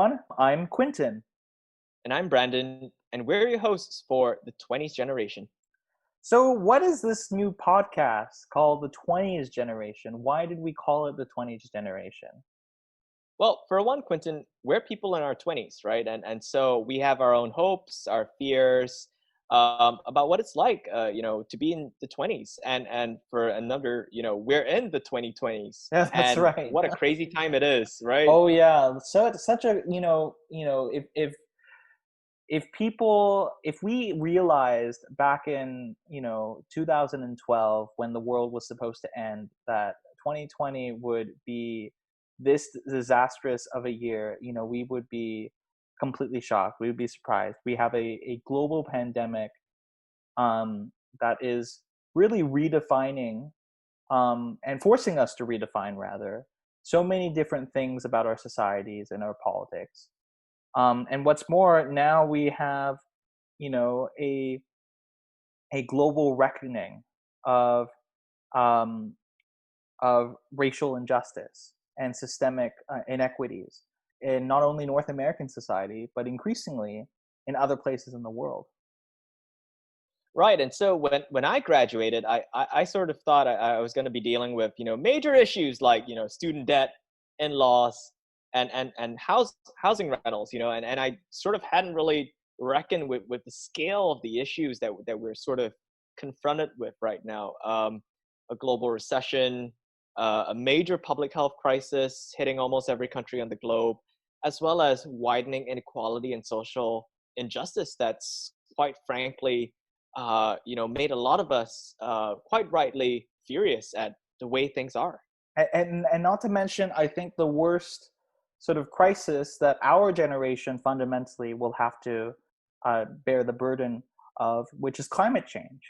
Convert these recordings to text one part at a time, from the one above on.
everyone. I'm Quinton. And I'm Brandon, and we're your hosts for the 20s Generation. So, what is this new podcast called the 20s Generation? Why did we call it the 20s Generation? Well, for one, Quinton, we're people in our 20s, right? And so we have our own hopes, our fears about what it's like, to be in the 20s. And for another, we're in the 2020s. Yeah, that's And right. what a crazy time it is, right? Oh yeah. So it's such a if we realized back in 2012 when the world was supposed to end that 2020 would be this disastrous of a year, we would be completely shocked. We would be surprised. We have a global pandemic that is really redefining and forcing us to redefine rather so many different things about our societies and our politics. And what's more, now we have, a global reckoning of um, racial injustice and systemic inequities in not only North American society, but increasingly in other places in the world. Right. And so when I graduated, I sort of thought I was going to be dealing with, major issues like, student debt, in-laws, and housing rentals, and I sort of hadn't really reckoned with the scale of the issues that we're sort of confronted with right now. A global recession, a major public health crisis hitting almost every country on the globe, as well as widening inequality and social injustice that's quite frankly made a lot of us quite rightly furious at the way things are. And not to mention, I think the worst sort of crisis that our generation fundamentally will have to bear the burden of, which is climate change.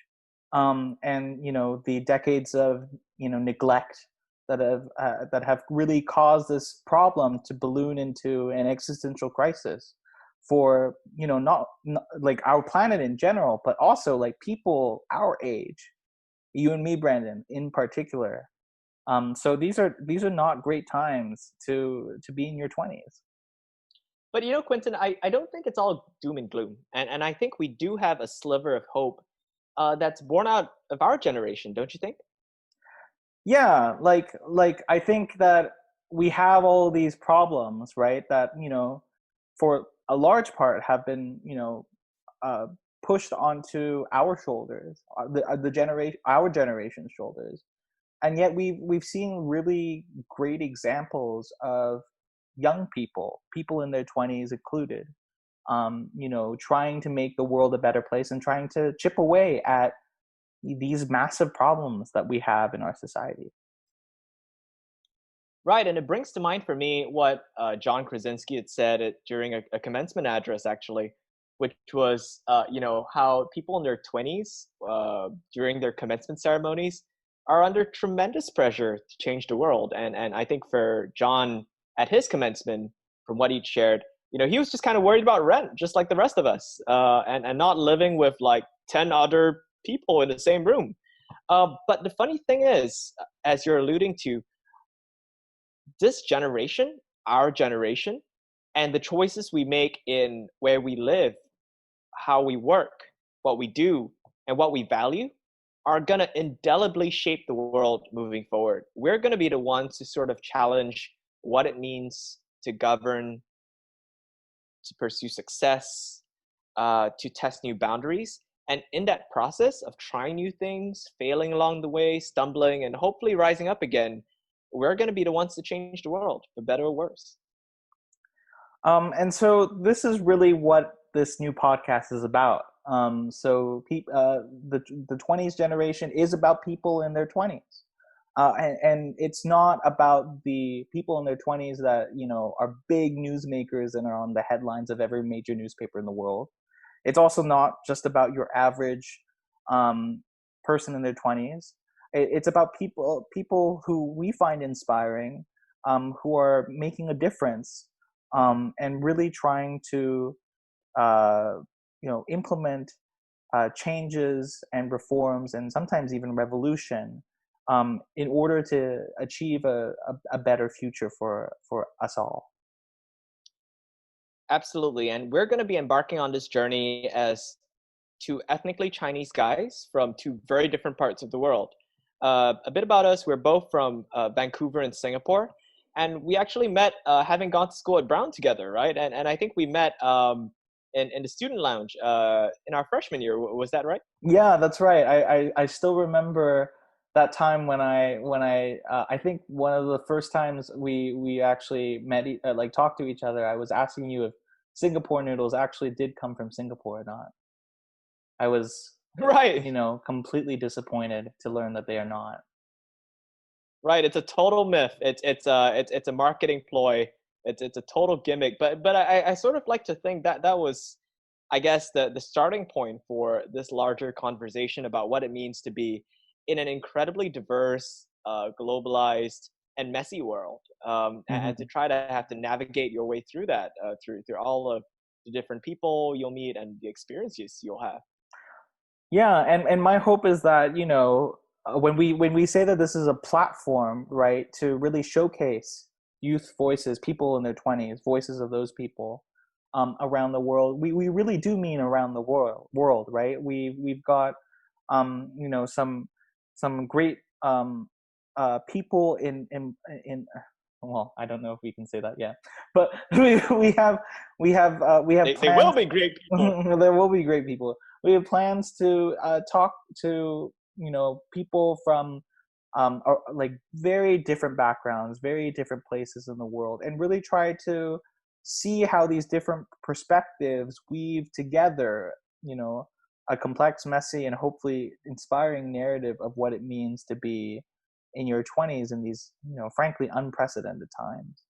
And the decades of neglect that have really caused this problem to balloon into an existential crisis for not like our planet in general, but also like people our age, you and me, Brandon, in particular. So these are not great times to be in your 20s. But Quentin, I don't think it's all doom and gloom, and I think we do have a sliver of hope that's born out of our generation, don't you think? Yeah, like I think that we have all these problems, right? That for a large part have been uh, pushed onto our shoulders, the generation, our generation's shoulders, and yet we've seen really great examples of young people in their 20s included, trying to make the world a better place and trying to chip away at these massive problems that we have in our society. Right, and it brings to mind for me what John Krasinski had said during a commencement address, actually, which was, how people in their 20s, during their commencement ceremonies, are under tremendous pressure to change the world. And I think for John, at his commencement, from what he'd shared, he was just kind of worried about rent, just like the rest of us, and not living with like 10 other people in the same room. But the funny thing is, as you're alluding to, this generation, our generation, and the choices we make in where we live, how we work, what we do, and what we value are going to indelibly shape the world moving forward. We're going to be the ones to sort of challenge what it means to govern, to pursue success, to test new boundaries. And in that process of trying new things, failing along the way, stumbling, and hopefully rising up again, we're going to be the ones to change the world, for better or worse. And so this is really what this new podcast is about. The 20s generation is about people in their 20s. And it's not about the people in their 20s that, are big newsmakers and are on the headlines of every major newspaper in the world. It's also not just about your average person in their 20s. It's about people who we find inspiring, who are making a difference, and really trying to implement changes and reforms and sometimes even revolution, in order to achieve a better future for us all. Absolutely. And we're going to be embarking on this journey as two ethnically Chinese guys from two very different parts of the world. A bit about us: we're both from Vancouver and Singapore. And we actually met having gone to school at Brown together, right? And I think we met in the student lounge in our freshman year. Was that right? Yeah, that's right. I still remember that time when I think one of the first times we actually met, like talked to each other. I was asking you if Singapore noodles actually did come from Singapore or not. I was, Right. completely disappointed to learn that they are not. Right, it's a total myth. It's a marketing ploy. It's a total gimmick. But I sort of like to think that that was, I guess, the starting point for this larger conversation about what it means to be in an incredibly diverse, globalized, and messy world, and to Hmm. try to have to navigate your way through that, through all of the different people you'll meet and the experiences you'll have. Yeah, and my hope is that when we say that this is a platform, right, to really showcase youth voices, people in their 20s, voices of those people around the world. We really do mean around the world, right? We've got some great people in well, I don't know if we can say that yet, but we have They will plans. be great people. There will be great people. We have plans to talk to people from like very different backgrounds, very different places in the world, and really try to see how these different perspectives weave together, a complex, messy, and hopefully inspiring narrative of what it means to be in your 20s in these, frankly, unprecedented times.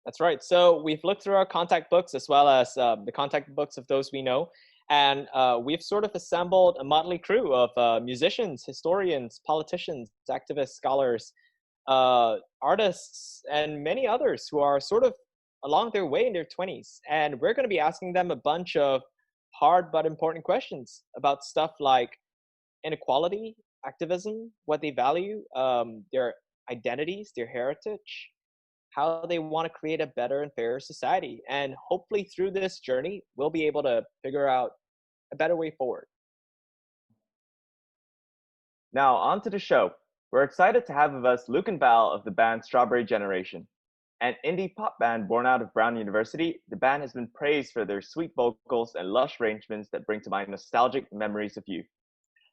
That's right. So we've looked through our contact books as well as the contact books of those we know. And we've sort of assembled a motley crew of musicians, historians, politicians, activists, scholars, artists, and many others who are sort of along their way in their 20s. And we're going to be asking them a bunch of hard but important questions about stuff like inequality, activism, what they value, their identities, their heritage, how they want to create a better and fairer society. And hopefully through this journey, we'll be able to figure out a better way forward. Now, on to the show. We're excited to have with us Luk and Val of the band Strawberry Generation. An indie pop band born out of Brown University, the band has been praised for their sweet vocals and lush arrangements that bring to mind nostalgic memories of youth.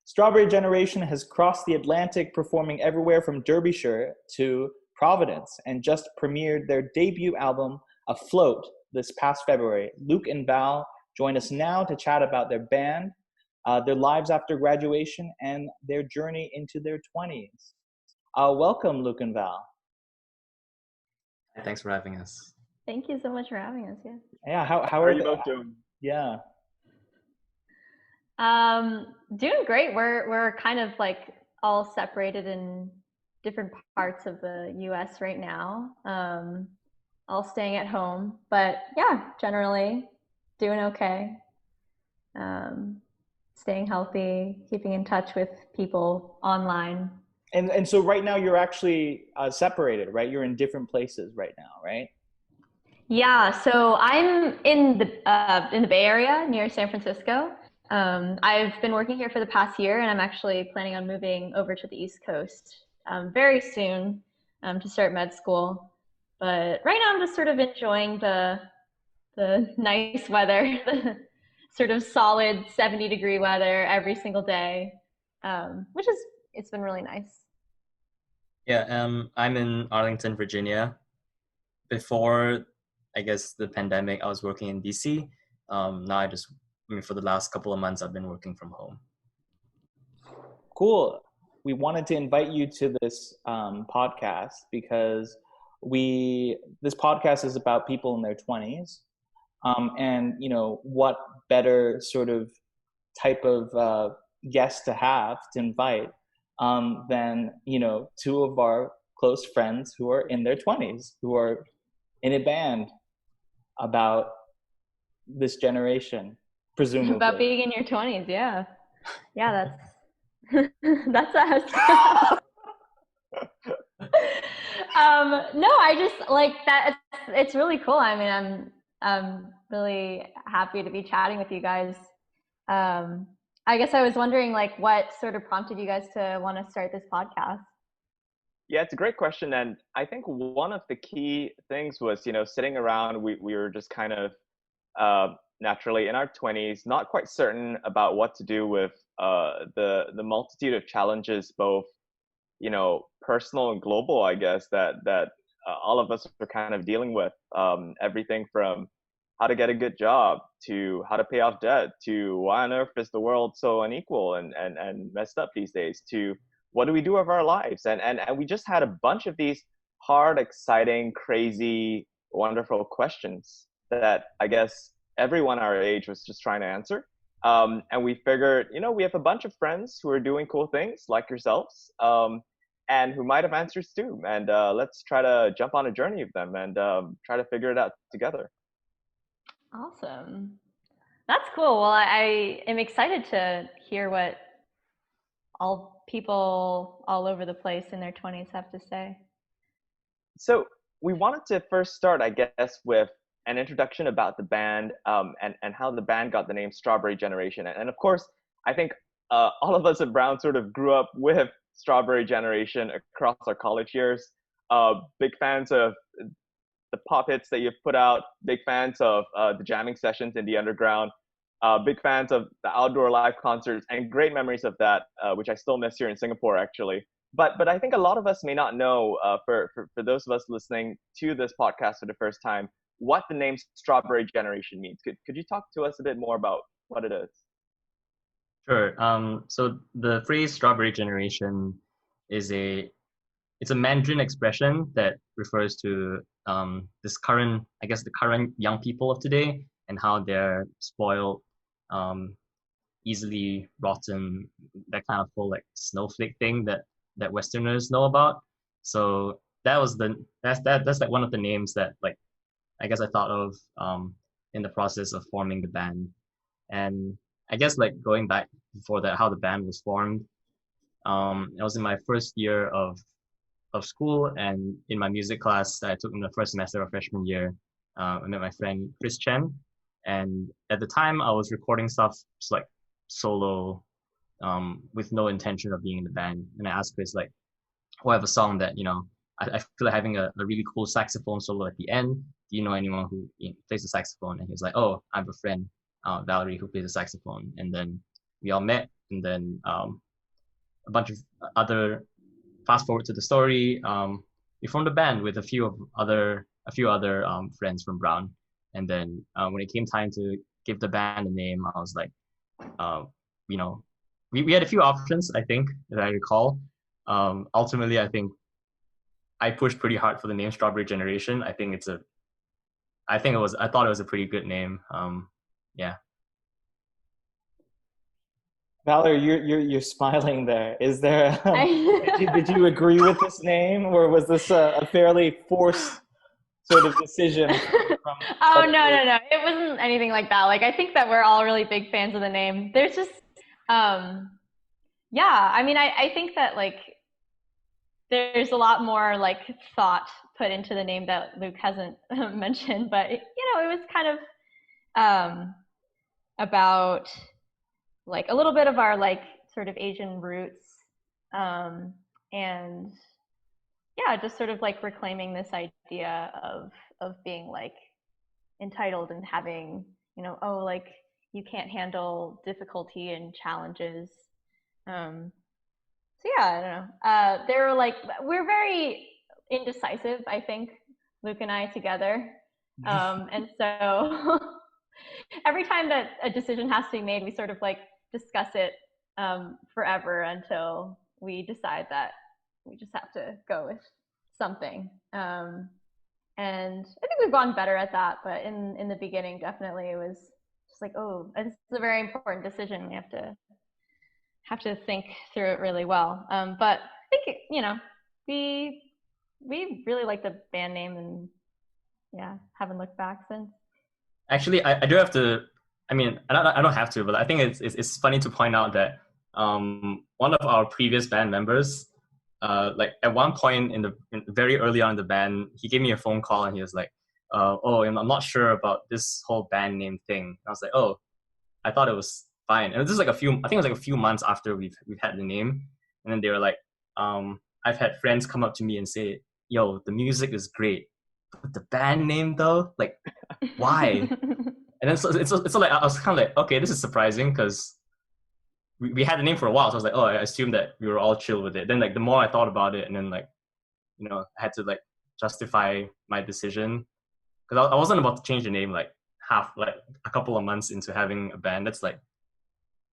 Strawberry Generation has crossed the Atlantic, performing everywhere from Derbyshire to Providence, and just premiered their debut album, Afloat, this past February. Luk and Val join us now to chat about their band, their lives after graduation, and their journey into their 20s. Welcome, Luk and Val. Thanks for having us. Thank you so much for having us. Yeah. Yeah, how are are you they? both doing? Yeah. Doing great. We're kind of like all separated in different parts of the US right now. All staying at home, but yeah, generally doing okay. Staying healthy, keeping in touch with people online. And so right now you're actually separated, right? You're in different places right now, right? Yeah, so I'm in the Bay Area near San Francisco. I've been working here for the past year, and I'm actually planning on moving over to the East Coast very soon to start med school. But right now, I'm just sort of enjoying the nice weather, the sort of solid 70-degree weather every single day, which is it's been really nice. Yeah, I'm in Arlington, Virginia. Before, I guess, the pandemic, I was working in DC. Now for the last couple of months, I've been working from home. Cool. We wanted to invite you to this podcast because this podcast is about people in their 20s. And, what better sort of type of guest to have to invite than, two of our close friends who are in their 20s, who are in a band about this generation, presumably. About being in your 20s, yeah. Yeah, that's us. No, I just like that. It's really cool. I mean, I'm really happy to be chatting with you guys. I guess I was wondering, like, what sort of prompted you guys to want to start this podcast? Yeah, it's a great question. And I think one of the key things was, sitting around, we were just kind of naturally in our 20s, not quite certain about what to do with the multitude of challenges, both personal and global, I guess, that all of us are kind of dealing with. Everything from how to get a good job to how to pay off debt to why on earth is the world so unequal and messed up these days, to what do we do with our lives, and we just had a bunch of these hard, exciting, crazy, wonderful questions that I guess everyone our age was just trying to answer. And we figured, we have a bunch of friends who are doing cool things like yourselves, and who might have answers too. And let's try to jump on a journey with them and try to figure it out together. Awesome. That's cool. Well, I am excited to hear what all people all over the place in their 20s have to say. So we wanted to first start, I guess, with an introduction about the band, and how the band got the name Strawberry Generation. And of course, I think all of us at Brown sort of grew up with Strawberry Generation across our college years. Big fans of the pop hits that you've put out, big fans of the jamming sessions in the underground, big fans of the outdoor live concerts, and great memories of that, which I still miss here in Singapore, actually. But I think a lot of us may not know, for those of us listening to this podcast for the first time, what the name Strawberry Generation means. Could you talk to us a bit more about what it is? Sure. So the phrase Strawberry Generation it's a Mandarin expression that refers to the current young people of today and how they're spoiled, easily rotten, that kind of whole like snowflake thing that Westerners know about. So that's like one of the names that like I guess I thought of in the process of forming the band. And I guess like going back before that, how the band was formed, it was in my first year of school, and in my music class that I took in the first semester of freshman year, I met my friend Chris Chen, and at the time I was recording stuff just like solo, with no intention of being in the band. And I asked Chris like, "Oh, I have a song that I feel like having a really cool saxophone solo at the end. Do you know anyone who plays the saxophone?" And he's like, "Oh, I have a friend, Valerie, who plays the saxophone." And then we all met, and then a bunch of other. Fast forward to the story, we formed a band with a few other friends from Brown. And then when it came time to give the band a name, I was like, we had a few options, I think, that I recall. Ultimately, I think I pushed pretty hard for the name Strawberry Generation. I thought it was a pretty good name. Yeah. Valerie, you're smiling there. Is there? Did you agree with this name, or was this a fairly forced sort of decision? Oh no! It wasn't anything like that. Like I think that we're all really big fans of the name. There's just, yeah. I mean, I think that like there's a lot more like thought put into the name that Luke hasn't mentioned, but it was kind of about like a little bit of our like sort of Asian roots, and yeah, just sort of like reclaiming this idea of being like entitled and having, like you can't handle difficulty and challenges. So yeah, I don't know. We're very indecisive, I think, Luke and I together. And so every time that a decision has to be made, we sort of like discuss it forever until we decide that we just have to go with something. And I think we've gotten better at that, but in the beginning, definitely it was just like, oh, this is a very important decision. We have to think through it really well. But I think, we really like the band name, and yeah, haven't looked back since. Actually, I do have to. I mean, I don't have to, but I think it's funny to point out that one of our previous band members, like at one point very early on in the band, he gave me a phone call and he was like, oh, I'm not sure about this whole band name thing. And I was like, oh, I thought it was fine. And this is like I think it was like a few months after we've had the name. And then they were like, I've had friends come up to me and say, yo, the music is great, but the band name though, like, why? And then so it's like, I was kind of like, okay, this is surprising because we had the name for a while. So I was like, oh, I assumed that we were all chill with it. Then like the more I thought about it, and then like, I had to like justify my decision because I wasn't about to change the name like a couple of months into having a band. That's like,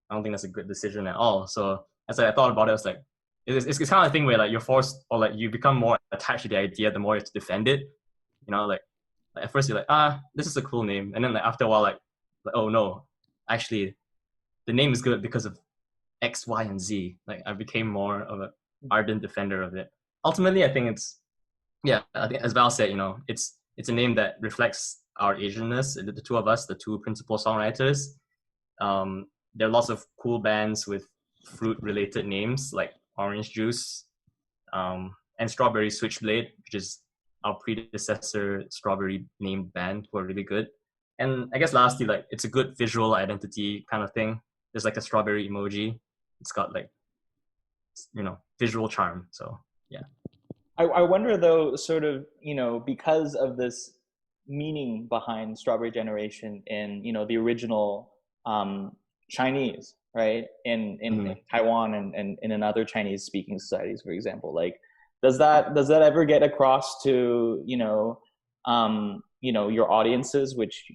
I don't think that's a good decision at all. So as I thought about it, I was like, it's kind of a thing where like you're forced or like you become more attached to the idea the more you have to defend it. Like at first you're like, this is a cool name. And then like after a while, like oh no, actually the name is good because of X, Y, and Z. Like I became more of an ardent defender of it. Ultimately, I think I think as Val said, it's a name that reflects our Asianness, the two of us, the two principal songwriters. There are lots of cool bands with fruit-related names like Orange Juice and Strawberry Switchblade, which is our predecessor strawberry named band, who are really good. And I guess lastly, like it's a good visual identity kind of thing. There's like a strawberry emoji. It's got like, visual charm. So yeah. I wonder though, sort of, because of this meaning behind Strawberry Generation in, the original Chinese, right? In Taiwan and in other Chinese speaking societies, for example, like, does that ever get across to, your audiences, which,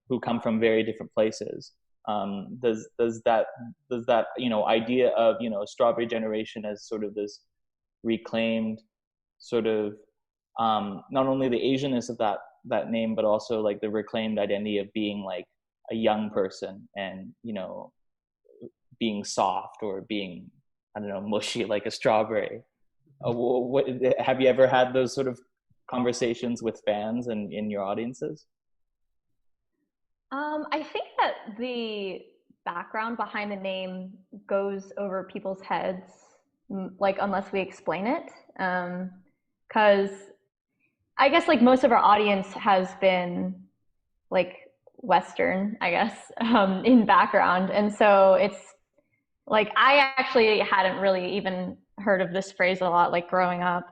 who come from very different places? Does that idea of, Strawberry Generation as sort of this reclaimed sort of, not only the Asianness of that name, but also like the reclaimed identity of being like a young person and, being soft or being, I don't know, mushy like a strawberry. What have you ever had those sort of conversations with fans and in your audiences? I think that the background behind the name goes over people's heads, like unless we explain it. Because I guess like most of our audience has been like Western, I guess, in background. And so it's like, I actually hadn't really even heard of this phrase a lot, like growing up.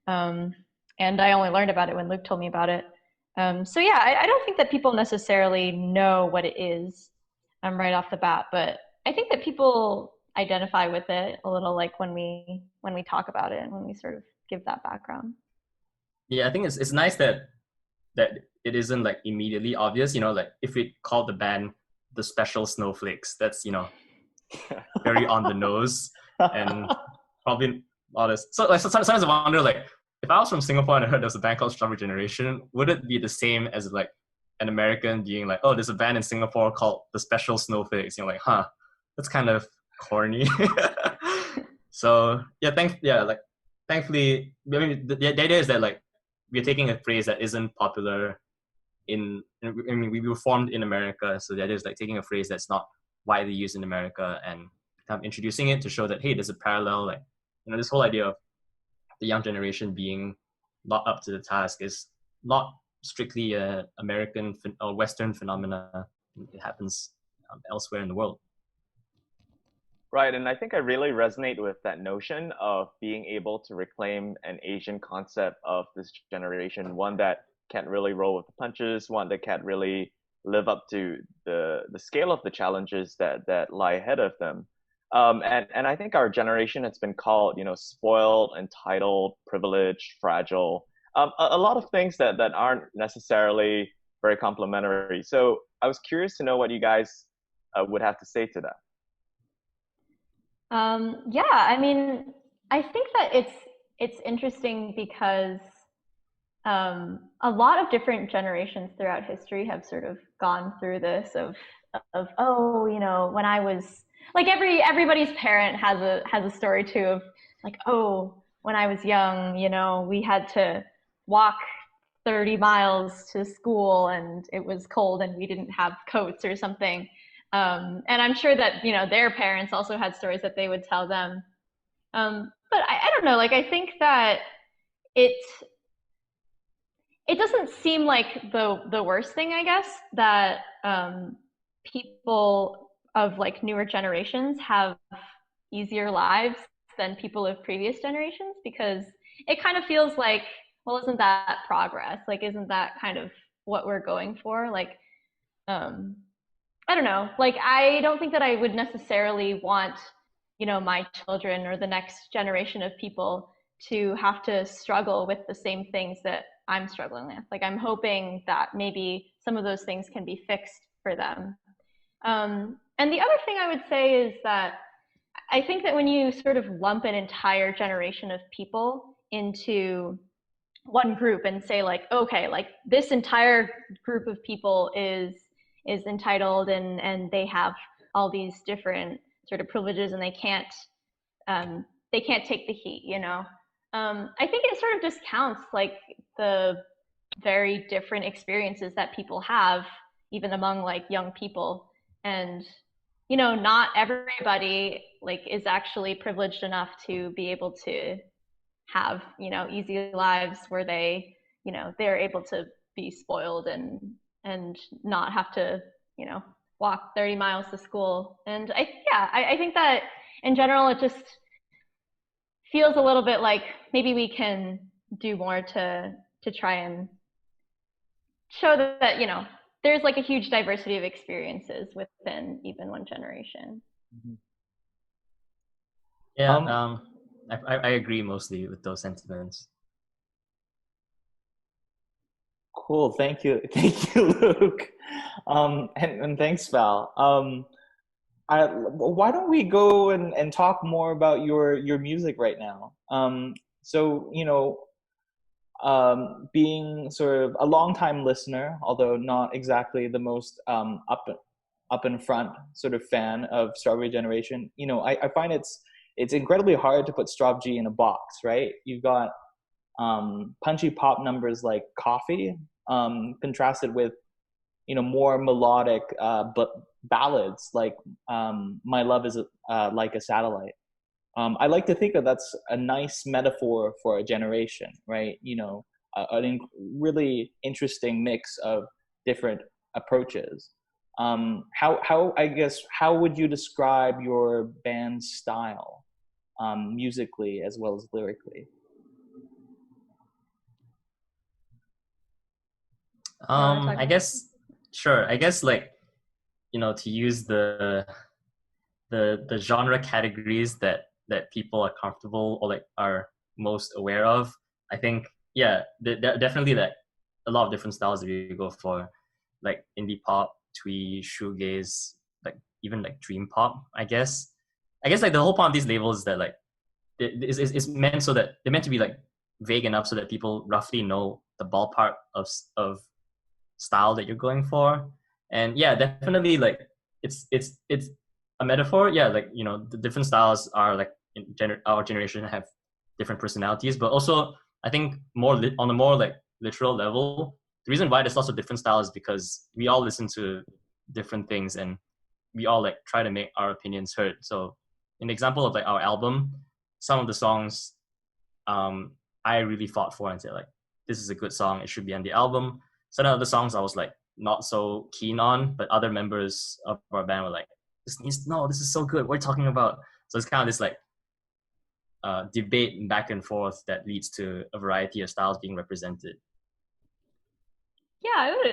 And I only learned about it when Luke told me about it. So yeah, I don't think that people necessarily know what it is right off the bat, but I think that people identify with it a little, like when we talk about it and when we sort of give that background. Yeah, I think it's nice that it isn't like immediately obvious. Like if we called the band the Special Snowflakes, that's very on the nose and probably honest. So like sometimes I wonder, like, if I was from Singapore and I heard there's a band called Strawberry Generation, would it be the same as like an American being like, oh, there's a band in Singapore called the Special Snowflakes? You're like, huh, that's kind of corny. So yeah, thankfully, I mean, the idea is that like we're taking a phrase that isn't popular we were formed in America, so the idea is like taking a phrase that's not widely used in America and kind of introducing it to show that, hey, there's a parallel, like, this whole idea of the young generation being not up to the task is not strictly a American or Western phenomena. It happens elsewhere in the world. Right, and I think I really resonate with that notion of being able to reclaim an Asian concept of this generation, one that can't really roll with the punches, one that can't really live up to the scale of the challenges that lie ahead of them. And I think our generation has been called, spoiled, entitled, privileged, fragile, a lot of things that aren't necessarily very complimentary. So I was curious to know what you guys would have to say to that. Yeah, I mean, I think that it's interesting because a lot of different generations throughout history have sort of gone through this of oh, when I was like everybody's parent has a story too of like, oh, when I was young, we had to walk 30 miles to school and it was cold and we didn't have coats or something. And I'm sure that, their parents also had stories that they would tell them. But but I don't know. Like, I think that it it doesn't seem like the worst thing, I guess, that people of like newer generations have easier lives than people of previous generations, because it kind of feels like, well, isn't that progress? Like, isn't that kind of what we're going for? Like, I don't know. Like, I don't think that I would necessarily want, my children or the next generation of people to have to struggle with the same things that I'm struggling with. Like, I'm hoping that maybe some of those things can be fixed for them. And the other thing I would say is that I think that when you sort of lump an entire generation of people into one group and say, like, okay, like this entire group of people is entitled, and they have all these different sort of privileges, and they can't take the heat, I think it sort of discounts like the very different experiences that people have, even among like young people. And not everybody like is actually privileged enough to be able to have easy lives where they're able to be spoiled and not have to walk 30 miles to school. And I think that in general it just feels a little bit like maybe we can do more to try and show that there's like a huge diversity of experiences within even one generation. Yeah, I agree mostly with those sentiments. Cool. Thank you, Luke. And thanks, Val. Why don't we go and talk more about your music right now? So being sort of a longtime listener, although not exactly the most up in front sort of fan of Strawberry Generation, I find it's incredibly hard to put Straw G in a box, right? You've got punchy pop numbers like Coffee, contrasted with more melodic but ballads like My Love Is Like a Satellite. I like to think that that's a nice metaphor for a generation, right? Really interesting mix of different approaches. How would you describe your band's style, musically as well as lyrically? I guess, sure. I guess like, to use the genre categories that people are comfortable or like are most aware of. I think, yeah, definitely like a lot of different styles that you go for, like indie pop, twee, shoegaze, like even like dream pop. I guess like the whole point of these labels is that like it's meant so that they're meant to be like vague enough so that people roughly know the ballpark of style that you're going for. And yeah, definitely like it's a metaphor. Yeah, like the different styles are like our generation have different personalities, but also I think on a more like literal level, the reason why there's lots of different styles is because we all listen to different things and we all like try to make our opinions heard. So in the example of like our album, some of the songs I really fought for and said like, this is a good song, it should be on the album. Some of the songs I was like not so keen on, but other members of our band were like, this is so good, what are you talking about? So it's kind of this like debate back and forth that leads to a variety of styles being represented. Yeah,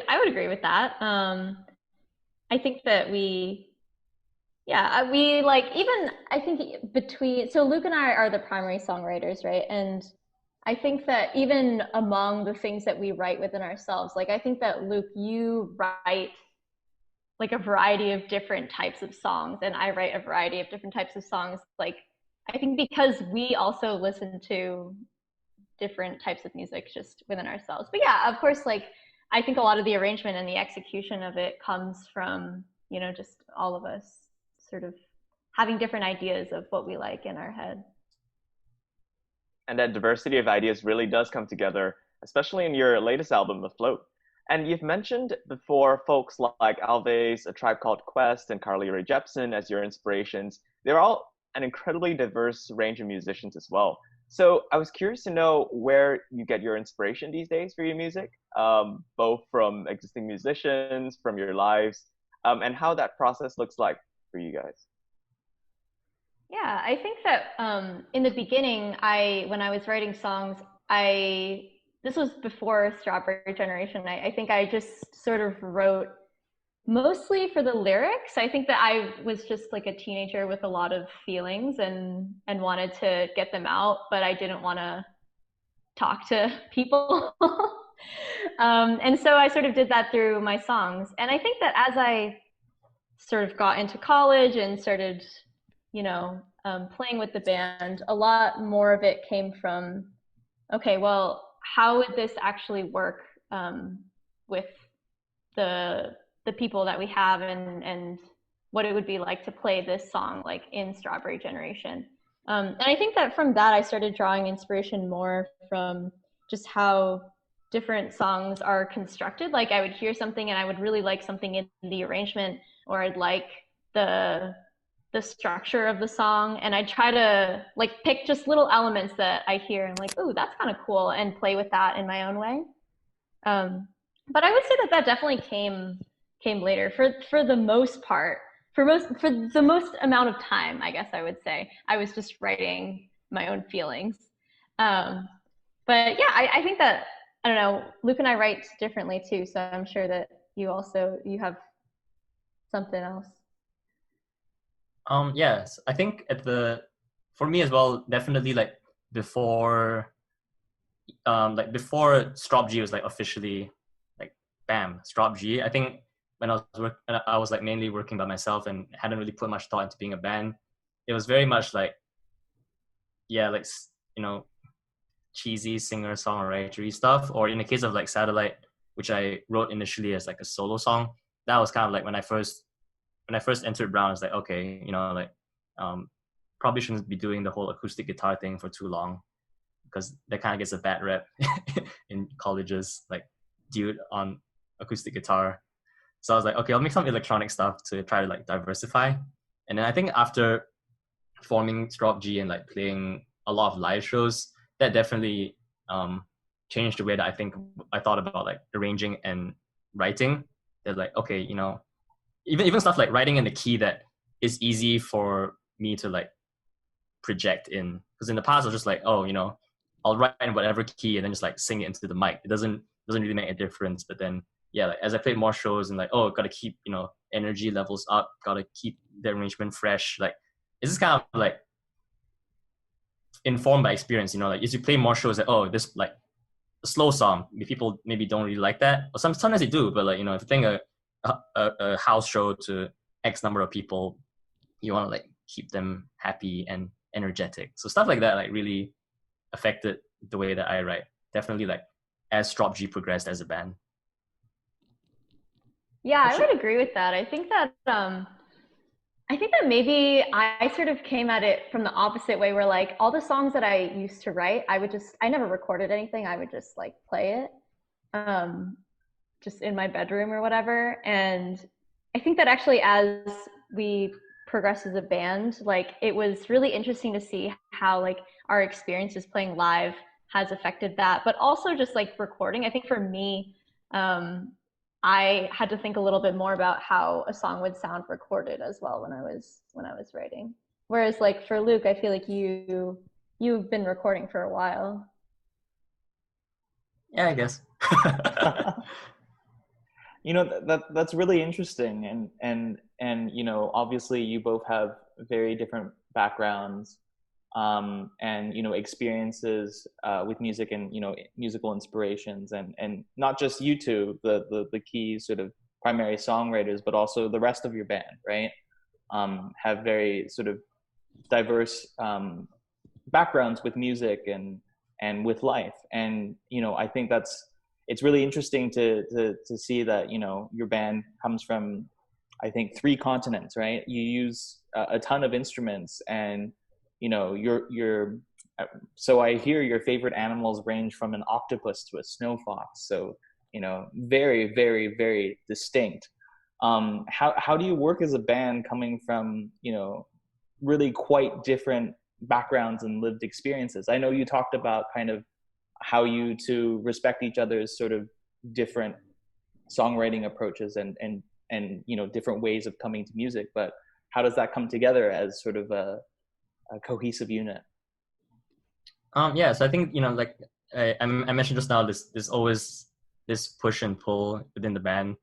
I would agree with that. I think that we like, even I think so Luke and I are the primary songwriters, right? And I think that even among the things that we write within ourselves, like I think that Luke, you write like a variety of different types of songs, and I write a variety of different types of songs. Like, I think because we also listen to different types of music just within ourselves. But yeah, of course, like I think a lot of the arrangement and the execution of it comes from, just all of us sort of having different ideas of what we like in our head. And that diversity of ideas really does come together, especially in your latest album, Afloat. And you've mentioned before folks like Alves, A Tribe Called Quest, and Carly Rae Jepsen as your inspirations. They're all an incredibly diverse range of musicians as well. So I was curious to know where you get your inspiration these days for your music, both from existing musicians, from your lives, and how that process looks like for you guys. Yeah, I think that in the beginning, when I was writing songs, this was before Strawberry Generation. I think I just sort of wrote mostly for the lyrics. I think that I was just like a teenager with a lot of feelings and wanted to get them out, but I didn't want to talk to people. And so I sort of did that through my songs. And I think that as I sort of got into college and started, playing with the band, a lot more of it came from, okay, well, how would this actually work with the people that we have, and what it would be like to play this song like in Strawberry Generation. And I think that from that I started drawing inspiration more from just how different songs are constructed. Like I would hear something and I would really like something in the arrangement, or I'd like the structure of the song, and I try to like pick just little elements that I hear and like, ooh, that's kind of cool, and play with that in my own way. But I would say that definitely came later for the most part. For the most amount of time, I guess I would say I was just writing my own feelings. But yeah, I think that, I don't know, Luke and I write differently too, so I'm sure that you have something else. Yes, I think for me as well, definitely like before Strop G was like officially like bam, Strop G. I think when I was like mainly working by myself and hadn't really put much thought into being a band. It was very much like, cheesy singer-songwritery stuff. Or in the case of like Satellite, which I wrote initially as like a solo song, that was kind of like when I first entered Brown, it's like, okay, probably shouldn't be doing the whole acoustic guitar thing for too long, because that kind of gets a bad rep in colleges, like dude on acoustic guitar. So I was like, okay, I'll make some electronic stuff to try to like diversify. And then I think after forming Strop G and like playing a lot of live shows, that definitely changed the way that I thought about like arranging and writing. That like, okay, even stuff like writing in the key that is easy for me to like project in. Because in the past I was just like, I'll write in whatever key and then just like sing it into the mic. It doesn't really make a difference. But then like as I played more shows and like, gotta keep energy levels up, gotta keep the arrangement fresh. Like it's just kind of like informed by experience, like as you play more shows, like, this like a slow song, people maybe don't really like that, or sometimes they do, but like if you think a house show to X number of people, you want to like keep them happy and energetic. So stuff like that like really affected the way that I write. Definitely like as Strop G progressed as a band. Yeah, I would agree with that. I think that maybe I sort of came at it from the opposite way, where like all the songs that I used to write, I never recorded anything. I would just like play it, just in my bedroom or whatever. And I think that actually as we progressed as a band, like it was really interesting to see how like our experiences playing live has affected that, but also just like recording. I think for me, I had to think a little bit more about how a song would sound recorded as well when I was writing. Whereas like for Luke, I feel like you've been recording for a while. Yeah, I guess. That's really interesting, and obviously you both have very different backgrounds, and experiences with music, and musical inspirations, and not just you two, the key sort of primary songwriters, but also the rest of your band, right? Have very sort of diverse backgrounds with music and with life, and I think it's really interesting to see that your band comes from, I think, 3 continents, right? You use a ton of instruments, and so I hear your favorite animals range from an octopus to a snow fox. So, very, very, very distinct. How do you work as a band coming from, really quite different backgrounds and lived experiences. I know you talked about kind of how you two respect each other's sort of different songwriting approaches and you know, different ways of coming to music, but how does that come together as sort of a cohesive unit? Yeah, so I think, you know, like I mentioned just now, there's always this push and pull within the band.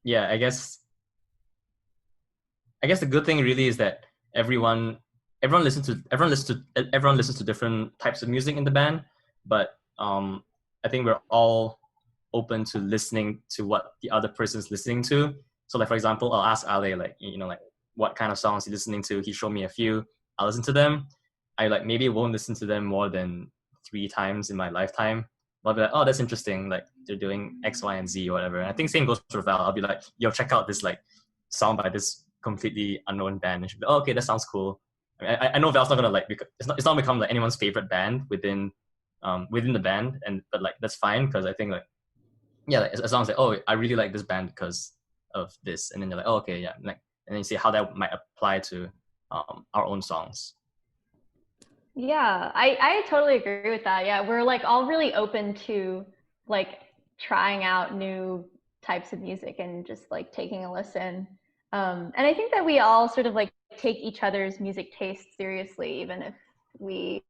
Yeah, I guess the good thing really is that everyone listens to different types of music in the band, but I think we're all open to listening to what the other person's listening to. So like, for example, I'll ask Ale, like, you know, like what kind of songs he's listening to. He showed me a few. I'll listen to them. I like maybe won't listen to them more than 3 times in my lifetime. I'll be like, oh, that's interesting. Like they're doing X, Y, and Z or whatever. And I think same goes for Val. I'll be like, yo, check out this like song by this completely unknown band. And she'll be like, oh, okay, that sounds cool. I mean, I know Val's not gonna like, it's not become like anyone's favorite band within the band, but like that's fine, because I think like, yeah, like, as long as like, oh, I really like this band because of this, and then you're like, oh, okay, yeah, like, and then you see how that might apply to our own songs. Yeah, I totally agree with that. Yeah, we're like all really open to like trying out new types of music and just like taking a listen. And I think that we all sort of like take each other's music taste seriously, even if we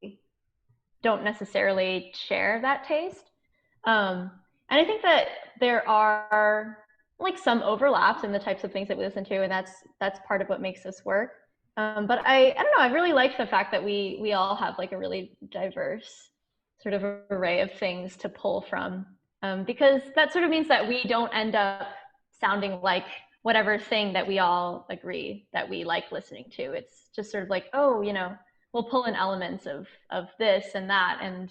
don't necessarily share that taste. And I think that there are like some overlaps in the types of things that we listen to, and that's part of what makes this work. But I don't know, I really like the fact that we all have like a really diverse sort of array of things to pull from, because that sort of means that we don't end up sounding like whatever thing that we all agree that we like listening to. It's just sort of like, oh, you know, we'll pull in elements of this and that, and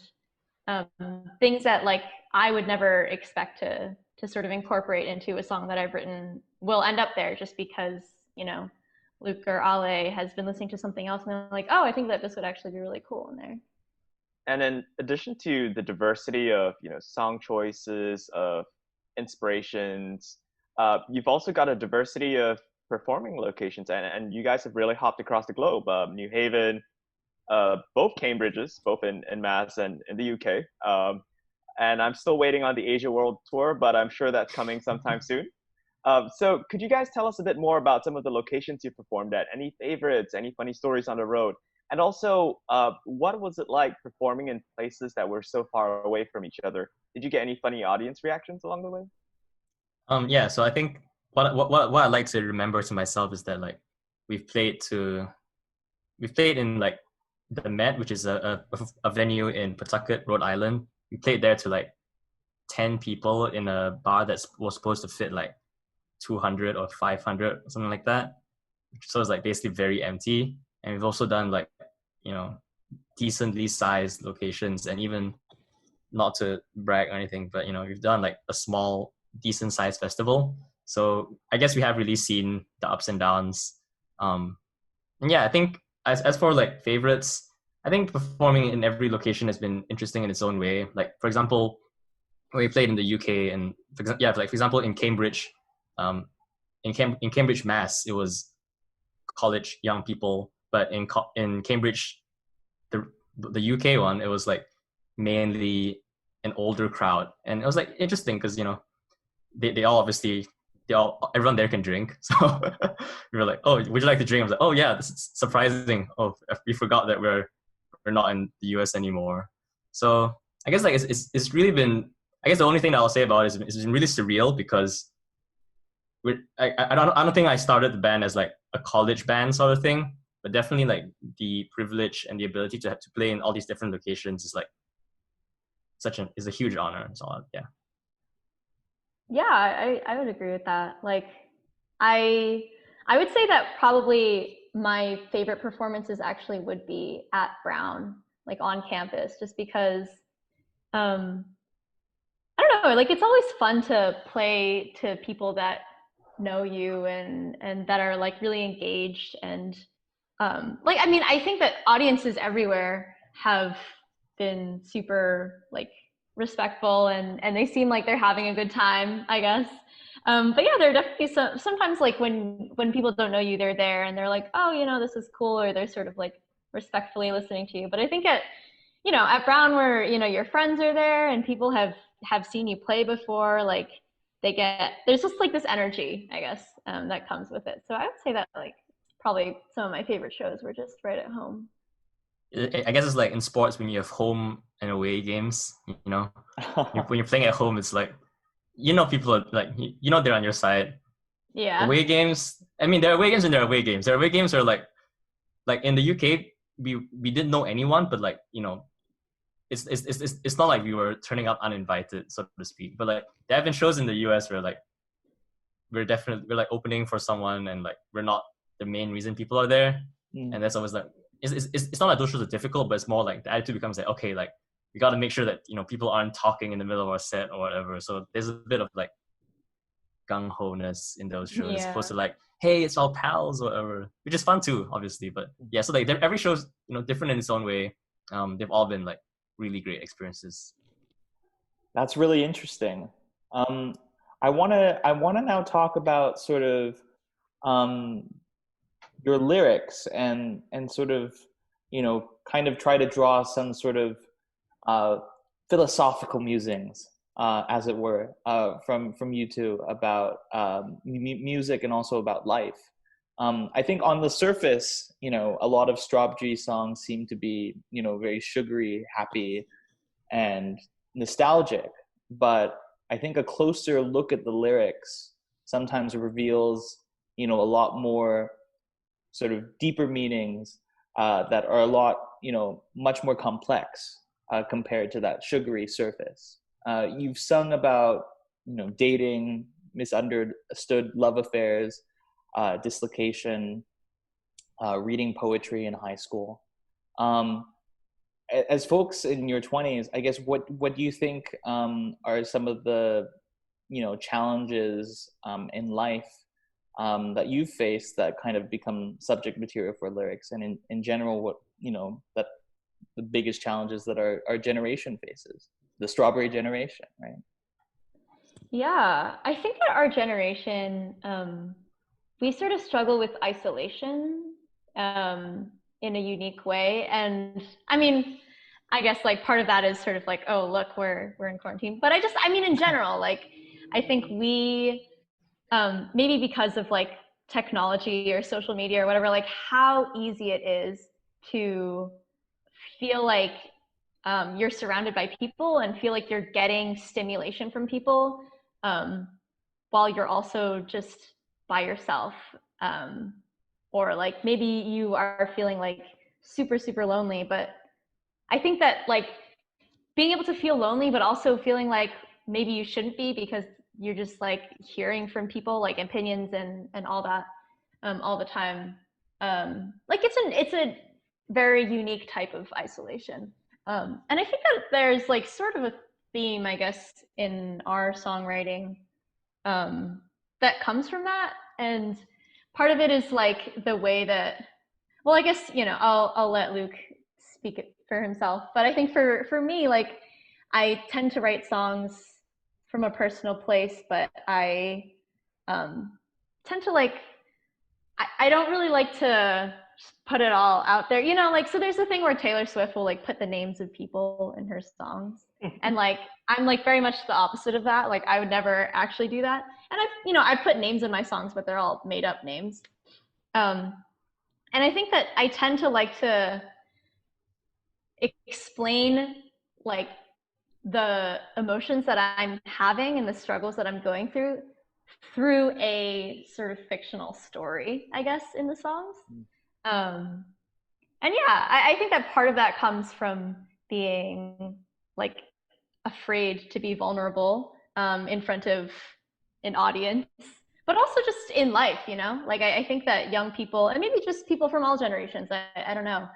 things that like I would never expect to sort of incorporate into a song that I've written will end up there just because, you know, Luk or Ale has been listening to something else and they're like, oh, I think that this would actually be really cool in there. And in addition to the diversity of, you know, song choices, of inspirations, you've also got a diversity of performing locations, and you guys have really hopped across the globe. New Haven, both Cambridges, both in Mass and in the UK. And I'm still waiting on the Asia World Tour, but I'm sure that's coming sometime soon. So could you guys tell us a bit more about some of the locations you performed at? Any favorites, any funny stories on the road? And also, what was it like performing in places that were so far away from each other? Did you get any funny audience reactions along the way? Yeah, so I think what I like to remember to myself is that like we've played in like the Met, which is a venue in Pawtucket, Rhode Island. We played there to like 10 people in a bar that was supposed to fit like 200 or 500 or something like that. So it's like basically very empty. And we've also done like, you know, decently sized locations, and even not to brag or anything, but you know, we've done like a small, decent sized festival. So I guess we have really seen the ups and downs. And yeah, I think as for like favorites, I think performing in every location has been interesting in its own way. Like for example, we played in the UK, and for example in Cambridge, in Cambridge, Mass, it was college young people, but in Cambridge, the UK one, it was like mainly an older crowd, and it was like interesting because you know they all obviously everyone there can drink, so we were like, oh, would you like to drink? I was like, oh yeah, this is surprising. Oh, we forgot that we're not in the US anymore. So I guess like it's really been, I guess the only thing that I'll say about it is it's been really surreal because I don't think I started the band as like a college band sort of thing, but definitely like the privilege and the ability to play in all these different locations is like is a huge honor. So yeah. Yeah, I would agree with that. Like I would say that probably my favorite performances actually would be at Brown, like on campus, just because I don't know, like it's always fun to play to people that know you and that are like really engaged, and like I mean, I think that audiences everywhere have been super like respectful, and they seem like they're having a good time, I guess. But yeah, there are definitely sometimes like when people don't know you, they're there and they're like, oh, this is cool, or they're sort of like respectfully listening to you. But I think at Brown, where your friends are there and people have seen you play before, like there's just like this energy, I guess, that comes with it. So I would say that like probably some of my favorite shows were just right at home. I guess it's like in sports when you have home and away games, when you're playing at home, it's like, people are like, they're on your side. Yeah. Away games, I mean, there are away games and there are away games. There are away games are like in the UK, we didn't know anyone, but like, it's not like we were turning up uninvited, so to speak. But like there have been shows in the US where like we're like opening for someone and like we're not the main reason people are there. And that's always like, it's not like those shows are difficult, but it's more like the attitude becomes like, okay, like we got to make sure that people aren't talking in the middle of our set or whatever. So there's a bit of like gung-ho-ness in those shows, as opposed to like, hey, it's all pals or whatever, which is fun too, obviously. But yeah, so like every show's different in its own way. They've all been like really great experiences. That's really interesting. I wanna now talk about sort of your lyrics and sort of kind of try to draw some sort of philosophical musings, as it were, from you two about music and also about life. I think on the surface, a lot of Strawberry songs seem to be very sugary, happy, and nostalgic, but I think a closer look at the lyrics sometimes reveals a lot more sort of deeper meanings that are a lot much more complex compared to that sugary surface. You've sung about dating, misunderstood love affairs, dislocation, reading poetry in high school. As folks in your 20s, I guess what do you think are some of the challenges in life that you've faced that kind of become subject material for lyrics, and in general, what that the biggest challenges that our generation faces, the Strawberry generation, right? Yeah, I think that our generation, we sort of struggle with isolation in a unique way. And I mean, I guess like part of that is sort of like, oh, look, we're in quarantine. But in general, like, I think we, maybe because of like technology or social media or whatever, like how easy it is to feel like you're surrounded by people and feel like you're getting stimulation from people while you're also just by yourself. Or like maybe you are feeling like super, super lonely. But I think that like being able to feel lonely, but also feeling like maybe you shouldn't be, because you're just like hearing from people like opinions and all that all the time. Like it's a very unique type of isolation. And I think that there's like sort of a theme, I guess, in our songwriting that comes from that. And part of it is like the way that, well, I guess, I'll let Luke speak for himself. But I think for me, like, I tend to write songs from a personal place, but I tend to like, I don't really like to put it all out there, like, so there's a thing where Taylor Swift will like put the names of people in her songs. And like, I'm like very much the opposite of that. Like, I would never actually do that. And I put names in my songs, but they're all made up names. And I think that I tend to like to explain like the emotions that I'm having and the struggles that I'm going through a sort of fictional story, I guess, in the songs. And yeah, I think that part of that comes from being like afraid to be vulnerable in front of an audience, but also just in life, like I think that young people, and maybe just people from all generations, I don't know,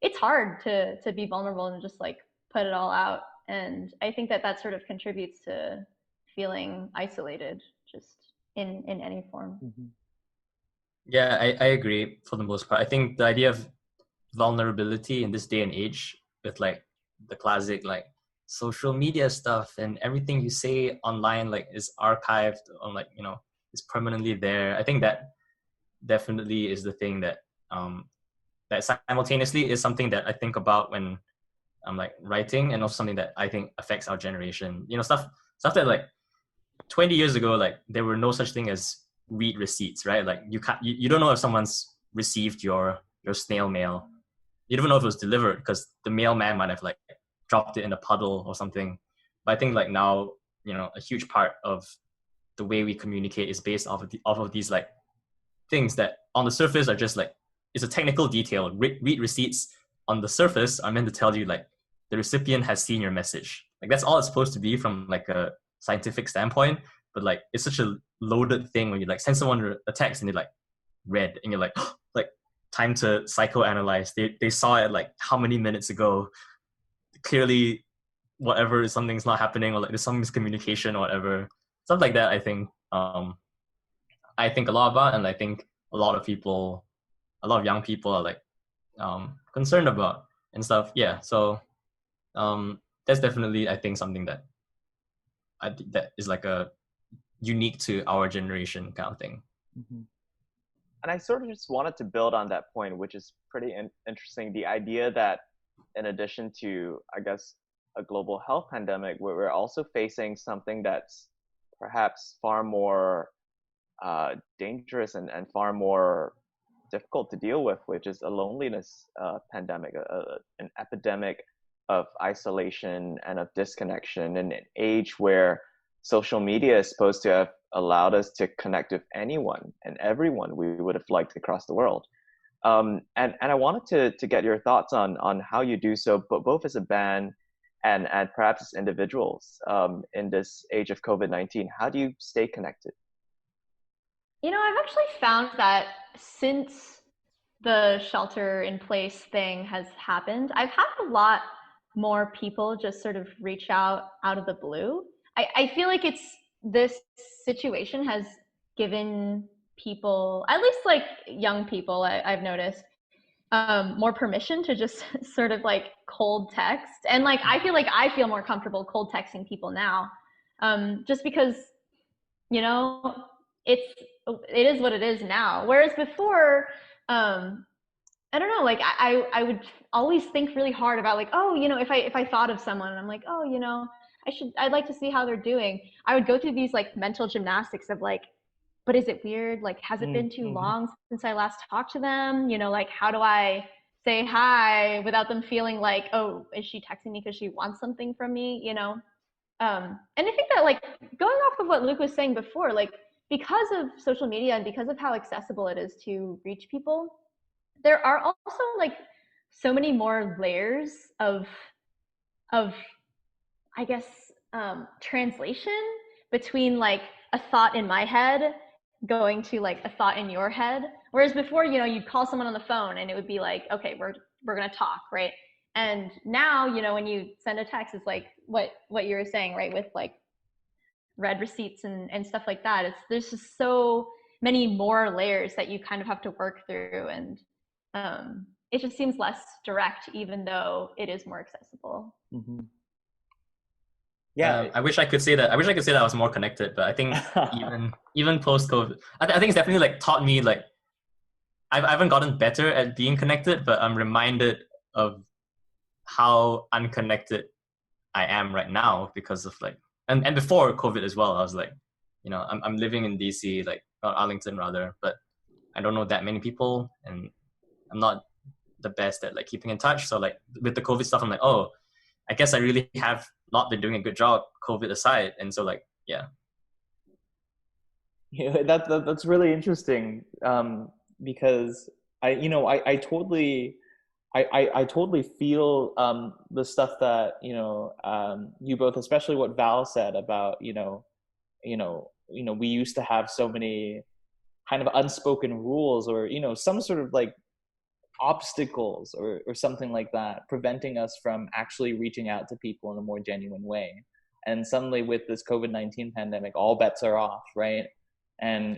it's hard to be vulnerable and just like put it all out. And I think that sort of contributes to feeling isolated just in any form. Mm-hmm. Yeah, I agree for the most part. I think the idea of vulnerability in this day and age, with like the classic like social media stuff and everything you say online like is archived on like, you know, is permanently there. I think that definitely is the thing that that simultaneously is something that I think about when I'm like writing, and also something that I think affects our generation. You know, stuff that like 20 years ago, like there were no such thing as read receipts, right? Like you don't know if someone's received your snail mail. You don't know if it was delivered because the mailman might have like dropped it in a puddle or something. But I think like now, you know, a huge part of the way we communicate is based off of these like things that on the surface are just like, it's a technical detail. Read receipts on the surface are meant to tell you like the recipient has seen your message. Like that's all it's supposed to be from like a scientific standpoint. But like it's such a loaded thing when you like send someone a text and they like read, and you're like, oh, like time to psychoanalyze. They saw it like how many minutes ago. Clearly, whatever, something's not happening, or like there's some miscommunication or whatever. Stuff like that. I think a lot about, and I think a lot of young people are like concerned about and stuff. Yeah, so that's definitely, I think, something that that is like a unique to our generation kind of thing. Mm-hmm. And I sort of just wanted to build on that point, which is pretty interesting. The idea that in addition to, I guess, a global health pandemic, we're also facing something that's perhaps far more dangerous and far more difficult to deal with, which is a loneliness pandemic, an epidemic of isolation and of disconnection, in an age where social media is supposed to have allowed us to connect with anyone and everyone we would have liked across the world. And I wanted to get your thoughts on how you do so, but both as a band and perhaps as individuals in this age of COVID-19. How do you stay connected? You know, I've actually found that since the shelter in place thing has happened, I've had a lot more people just sort of reach out of the blue. I feel like this situation has given people, at least like young people, I've noticed, more permission to just sort of like cold text. And like, I feel more comfortable cold texting people now, just because, you know, it is what it is now. Whereas before, I don't know, like I would always think really hard about like, oh, you know, if I thought of someone and I'm like, oh, you know, I'd like to see how they're doing. I would go through these like mental gymnastics of like, but is it weird? Like, has it been too long since I last talked to them? You know, like, how do I say hi without them feeling like, oh, is she texting me because she wants something from me? You know? And I think that like going off of what Luke was saying before, like because of social media and because of how accessible it is to reach people, there are also like so many more layers of I guess translation between like a thought in my head going to like a thought in your head. Whereas before, you know, you'd call someone on the phone and it would be like, okay, we're gonna talk, right? And now, you know, when you send a text, it's like what you were saying, right? With like read receipts and stuff like that. There's just so many more layers that you kind of have to work through, and it just seems less direct, even though it is more accessible. Mm-hmm. Yeah, I wish I could say that. I wish I could say that I was more connected, but I think even post COVID, I think it's definitely like taught me like I haven't gotten better at being connected, but I'm reminded of how unconnected I am right now because of like and before COVID as well. I was like, you know, I'm living in DC, like Arlington rather, but I don't know that many people, and I'm not the best at like keeping in touch. So like with the COVID stuff, I'm like, oh, I guess I really have not been doing a good job, COVID aside. And so like, yeah. Yeah, that's really interesting, because I totally feel the stuff that you both, especially what Val said about we used to have so many kind of unspoken rules, or some sort of like obstacles or something like that preventing us from actually reaching out to people in a more genuine way. And suddenly with this COVID-19 pandemic, all bets are off, right? And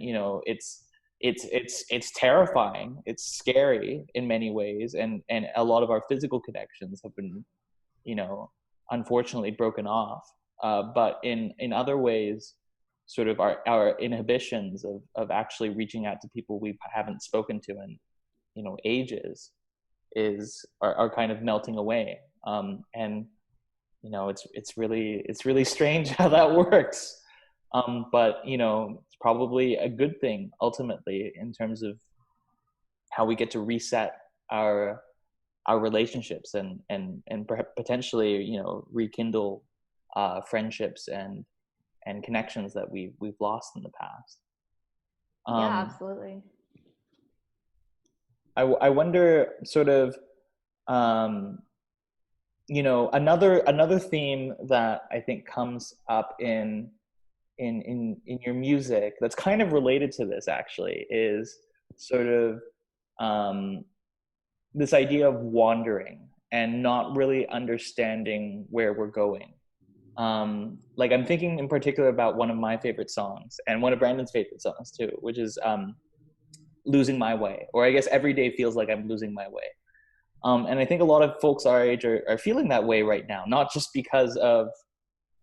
it's terrifying, it's scary in many ways, and a lot of our physical connections have been unfortunately broken off. But in other ways, sort of our inhibitions of actually reaching out to people we haven't spoken to in, you know, ages are kind of melting away. And you know, it's really strange how that works. But you know, it's probably a good thing ultimately in terms of how we get to reset our relationships and potentially, you know, rekindle friendships and connections that we've lost in the past. Yeah, absolutely. I wonder sort of, you know, another theme that I think comes up in your music that's kind of related to this actually is sort of this idea of wandering and not really understanding where we're going. Like I'm thinking in particular about one of my favorite songs and one of Brandon's favorite songs too, which is Losing My Way, or I guess Every Day Feels Like I'm Losing My Way. And I think a lot of folks our age are feeling that way right now, not just because of,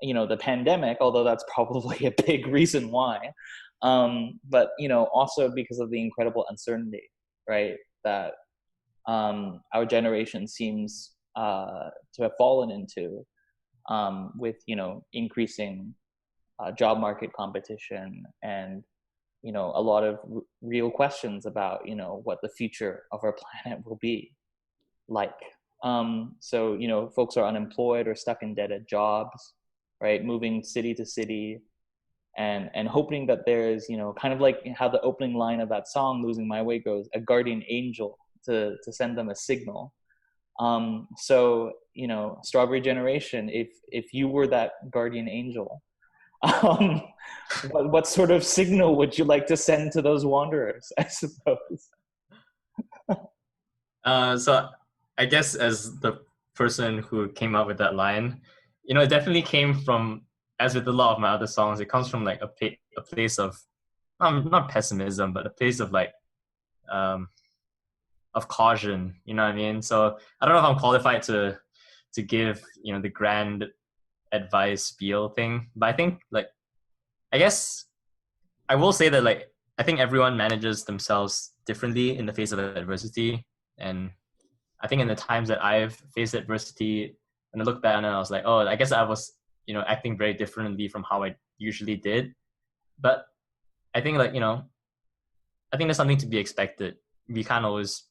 you know, the pandemic, although that's probably a big reason why, but, you know, also because of the incredible uncertainty, right, that our generation seems to have fallen into, with, you know, increasing job market competition and, you know, a lot of real questions about, you know, what the future of our planet will be like. So, you know, folks are unemployed or stuck in dead-end jobs, right? Moving city to city and hoping that there's, you know, kind of like how the opening line of that song, Losing My Way, goes, a guardian angel to send them a signal. So, you know, Strawberry Generation, if you were that guardian angel, what sort of signal would you like to send to those wanderers, I suppose? So I guess as the person who came up with that line, you know, it definitely came from, as with a lot of my other songs, it comes from like a place of, not pessimism, but a place of like, of caution, you know what I mean? So I don't know if I'm qualified to give, you know, the grand advice spiel thing, but I think like, I guess I will say that like, I think everyone manages themselves differently in the face of adversity. And I think in the times that I've faced adversity, and I look back and I was like, oh, I guess I was, you know, acting very differently from how I usually did. But I think like, you know, I think there's something to be expected. We can't always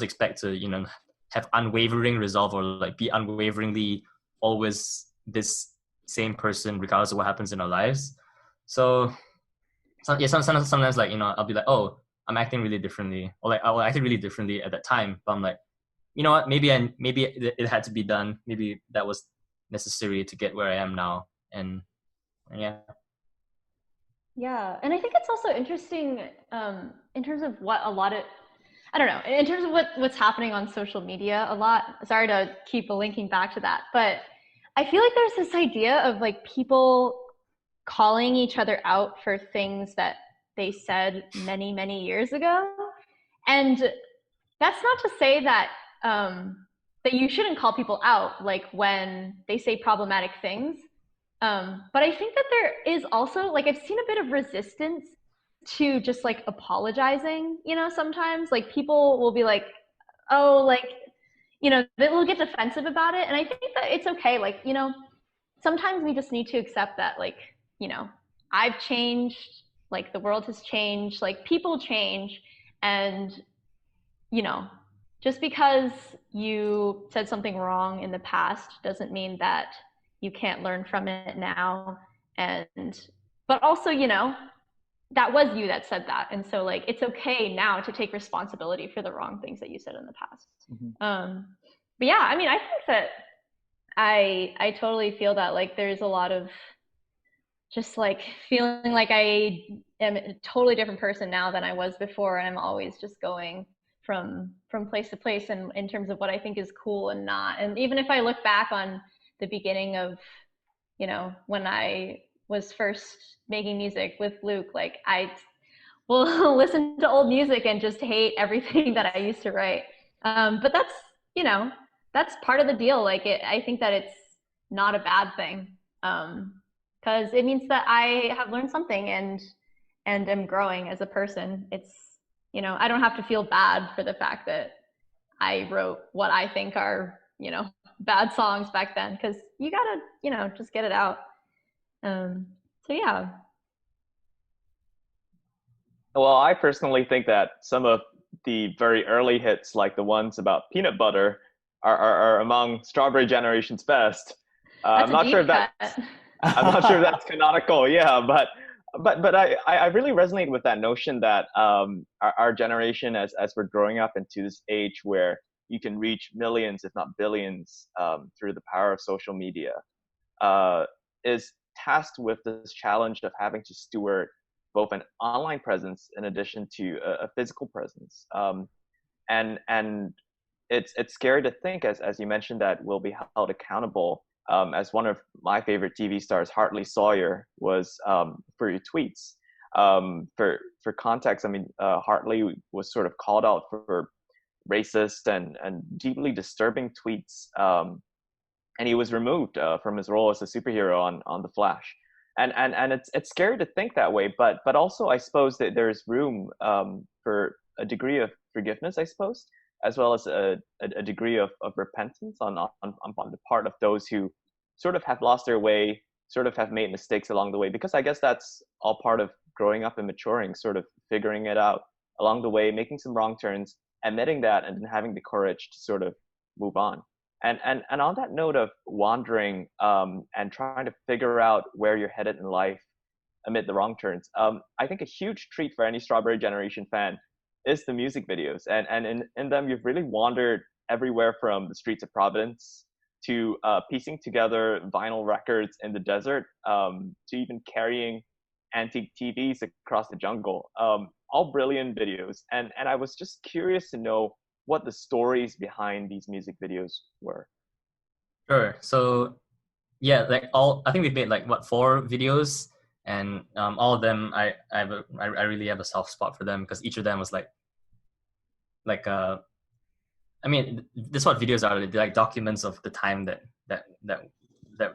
expect to, you know, have unwavering resolve or like be unwaveringly always this same person regardless of what happens in our lives. So yeah, sometimes like, you know, I'll be like, oh, I'm acting really differently, or like I acted really differently at that time, but I'm like, you know what, maybe it had to be done. Maybe that was necessary to get where I am now. And yeah. Yeah, and I think it's also interesting in terms of what a lot of, I don't know, in terms of what's happening on social media a lot. Sorry to keep linking back to that, but I feel like there's this idea of like people calling each other out for things that they said many, many years ago. And that's not to say that that you shouldn't call people out like when they say problematic things. But I think that there is also, like, I've seen a bit of resistance to just like apologizing, you know, sometimes like people will be like, oh, like, you know, they'll get defensive about it. And I think that it's okay. Like, you know, sometimes we just need to accept that, like, you know, I've changed, like the world has changed, like people change. And, you know, just because you said something wrong in the past doesn't mean that you can't learn from it now. But also, you know, that was you that said that. And so like, it's okay now to take responsibility for the wrong things that you said in the past. Mm-hmm. But yeah, I mean, I think that I totally feel that like there's a lot of just like feeling like I am a totally different person now than I was before. And I'm always just going from place to place and in terms of what I think is cool and not. And even if I look back on the beginning of, you know, when I was first making music with Luke, like I will listen to old music and just hate everything that I used to write. But that's, you know, that's part of the deal. Like I think that not a bad thing, because it means that I have learned something and am growing as a person. It's, you know, I don't have to feel bad for the fact that I wrote what I think are, you know, bad songs back then, because you gotta, you know, just get it out. So yeah. Well, I personally think that some of the very early hits, like the ones about peanut butter, are among Strawberry Generation's best. That's a deep cut. I'm not sure if that's canonical, yeah, but I really resonate with that notion that our generation, as we're growing up into this age where you can reach millions, if not billions, through the power of social media, is tasked with this challenge of having to steward both an online presence in addition to a physical presence. And it's scary to think, as you mentioned, that we'll be held accountable. As one of my favorite TV stars, Hartley Sawyer, was for your tweets. For context, I mean, Hartley was sort of called out for racist and deeply disturbing tweets, and he was removed from his role as a superhero on The Flash. And it's scary to think that way, but also I suppose that there's room for a degree of forgiveness, I suppose, as well as a degree of repentance on the part of those who sort of have lost their way, sort of have made mistakes along the way, because I guess that's all part of growing up and maturing, sort of figuring it out along the way, making some wrong turns, admitting that, and then having the courage to sort of move on. And on that note of wandering and trying to figure out where you're headed in life amid the wrong turns, I think a huge treat for any Strawberry Generation fan is the music videos. And in them, you've really wandered everywhere from the streets of Providence to piecing together vinyl records in the desert, to even carrying antique TVs across the jungle. All brilliant videos. And I was just curious to know what the stories behind these music videos were. Sure. So yeah, I think we've made like 4 videos, and all of them I really have a soft spot for them, because each of them was like I mean, this is what videos are. They're like documents of the time that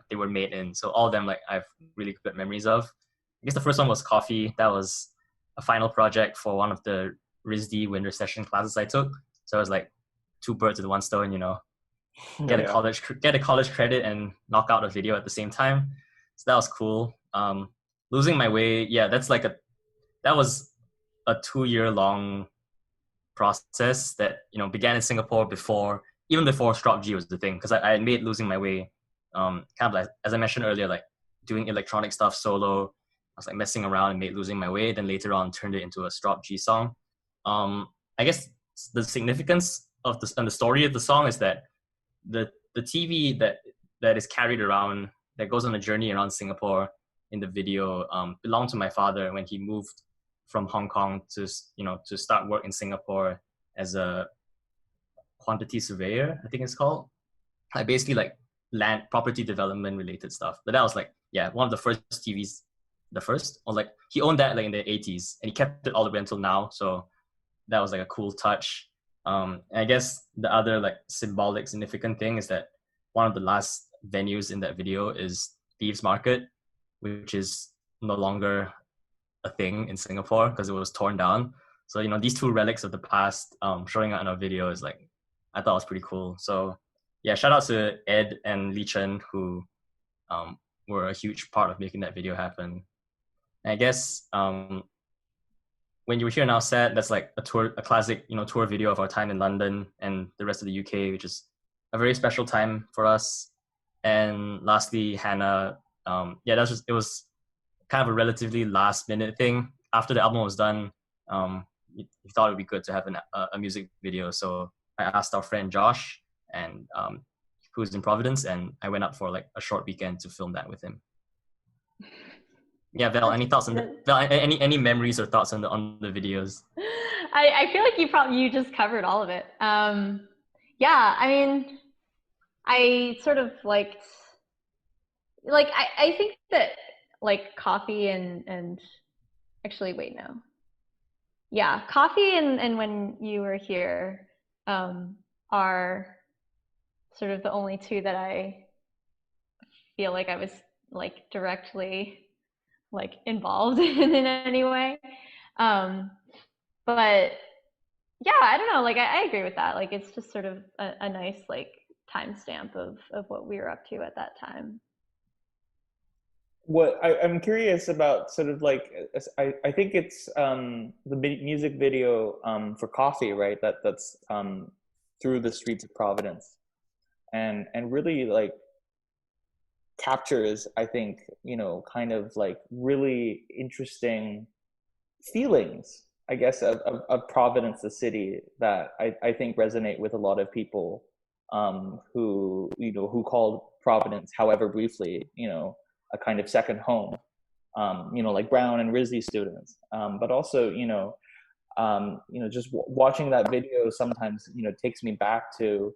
they were made in. So all of them, like, I have really good memories of. I guess the first one was Coffee. That was a final project for one of the RISD winter session classes I took. So it was like 2 birds with 1 stone, you know, get a college credit and knock out a video at the same time. So that was cool. Losing My Way, yeah, that was a 2-year-long process that, you know, began in Singapore even before Strop G was the thing, because I had made Losing My Way kind of like, as I mentioned earlier, like doing electronic stuff solo. I was like messing around and made Losing My Way, then later on turned it into a Strop G song. I guess the significance of and the story of the song is that the TV that is carried around, that goes on a journey around Singapore in the video, belonged to my father when he moved from Hong Kong to start work in Singapore as a quantity surveyor, I think it's called. Like basically like land property development related stuff. But that was like, yeah, one of the first TVs, or like he owned that like in the 80s, and he kept it all the way until now. So that was like a cool touch. And I guess the other like symbolic significant thing is that one of the last venues in that video is Thieves Market, which is no longer a thing in Singapore because it was torn down. So, you know, these 2 relics of the past showing up in our video is like, I thought it was pretty cool. So yeah, shout out to Ed and Lee Chen, who were a huge part of making that video happen. And I guess When You Were Here Now Sad, that's like a classic, you know, tour video of our time in London and the rest of the UK, which is a very special time for us. And lastly, Hannah, it was kind of a relatively last minute thing. After the album was done, we thought it would be good to have a music video. So I asked our friend Josh, and who's in Providence, and I went up for like a short weekend to film that with him. Yeah, Val, any thoughts on any memories or thoughts on the videos? I feel like you just covered all of it. Yeah, I mean, I sort of liked, like, I think that like Coffee and actually, wait, no. Yeah, Coffee and When You Were Here are sort of the only 2 that I feel like I was like directly like involved in any way. But yeah, I don't know. Like I agree with that. Like it's just sort of a nice like timestamp of what we were up to at that time. What I'm curious about, sort of like, I think it's the music video for Coffee, right? That's through the streets of Providence, and really like captures, I think, you know, kind of like really interesting feelings, I guess, of Providence, the city, that I think resonate with a lot of people who, you know, who called Providence, however briefly, you know, a kind of second home, you know, like Brown and RISD students. But also, you know, just watching that video sometimes, you know, takes me back to,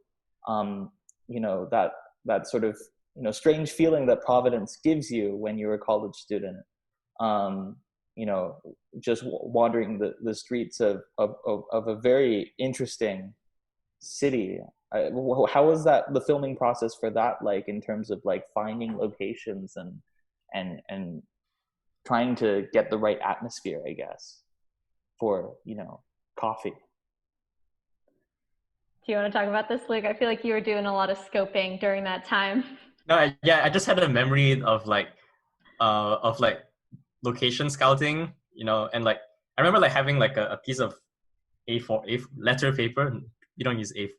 you know, that sort of, you know, strange feeling that Providence gives you when you're a college student. You know, just wandering the streets of a very interesting city. How was that, the filming process for that, like, in terms of like finding locations and trying to get the right atmosphere, I guess, for, you know, Coffee? Do you want to talk about this, Luke? I feel like you were doing a lot of scoping during that time. No, I just had a memory of like location scouting, you know, and like I remember like having like a piece of A4 letter paper. We don't use A4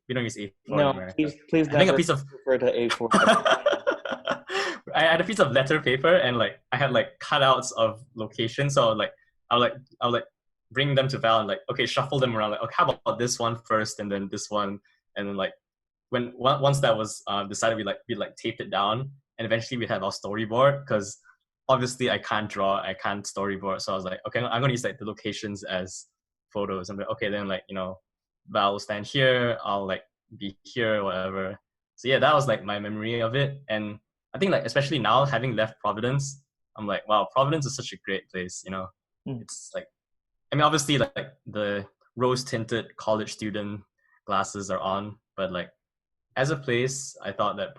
No, in America. please I think never a piece of refer to A4. I had a piece of letter paper, and like I had like cutouts of locations. So I would bring them to Val and like, okay, shuffle them around. Like, okay, how about this one first, and then this one, and then like once that was decided, we taped it down, and eventually we'd have our storyboard, because obviously I can't draw, I can't storyboard. So I was like, okay, I'm gonna use like the locations as photos. I'm like, okay, then like, you know, Val will stand here, I'll like be here, whatever. So yeah, that was like my memory of it. And I think like, especially now, having left Providence, I'm like, wow, Providence is such a great place, you know. It's like, I mean, obviously like the rose tinted college student glasses are on, but like as a place, I thought that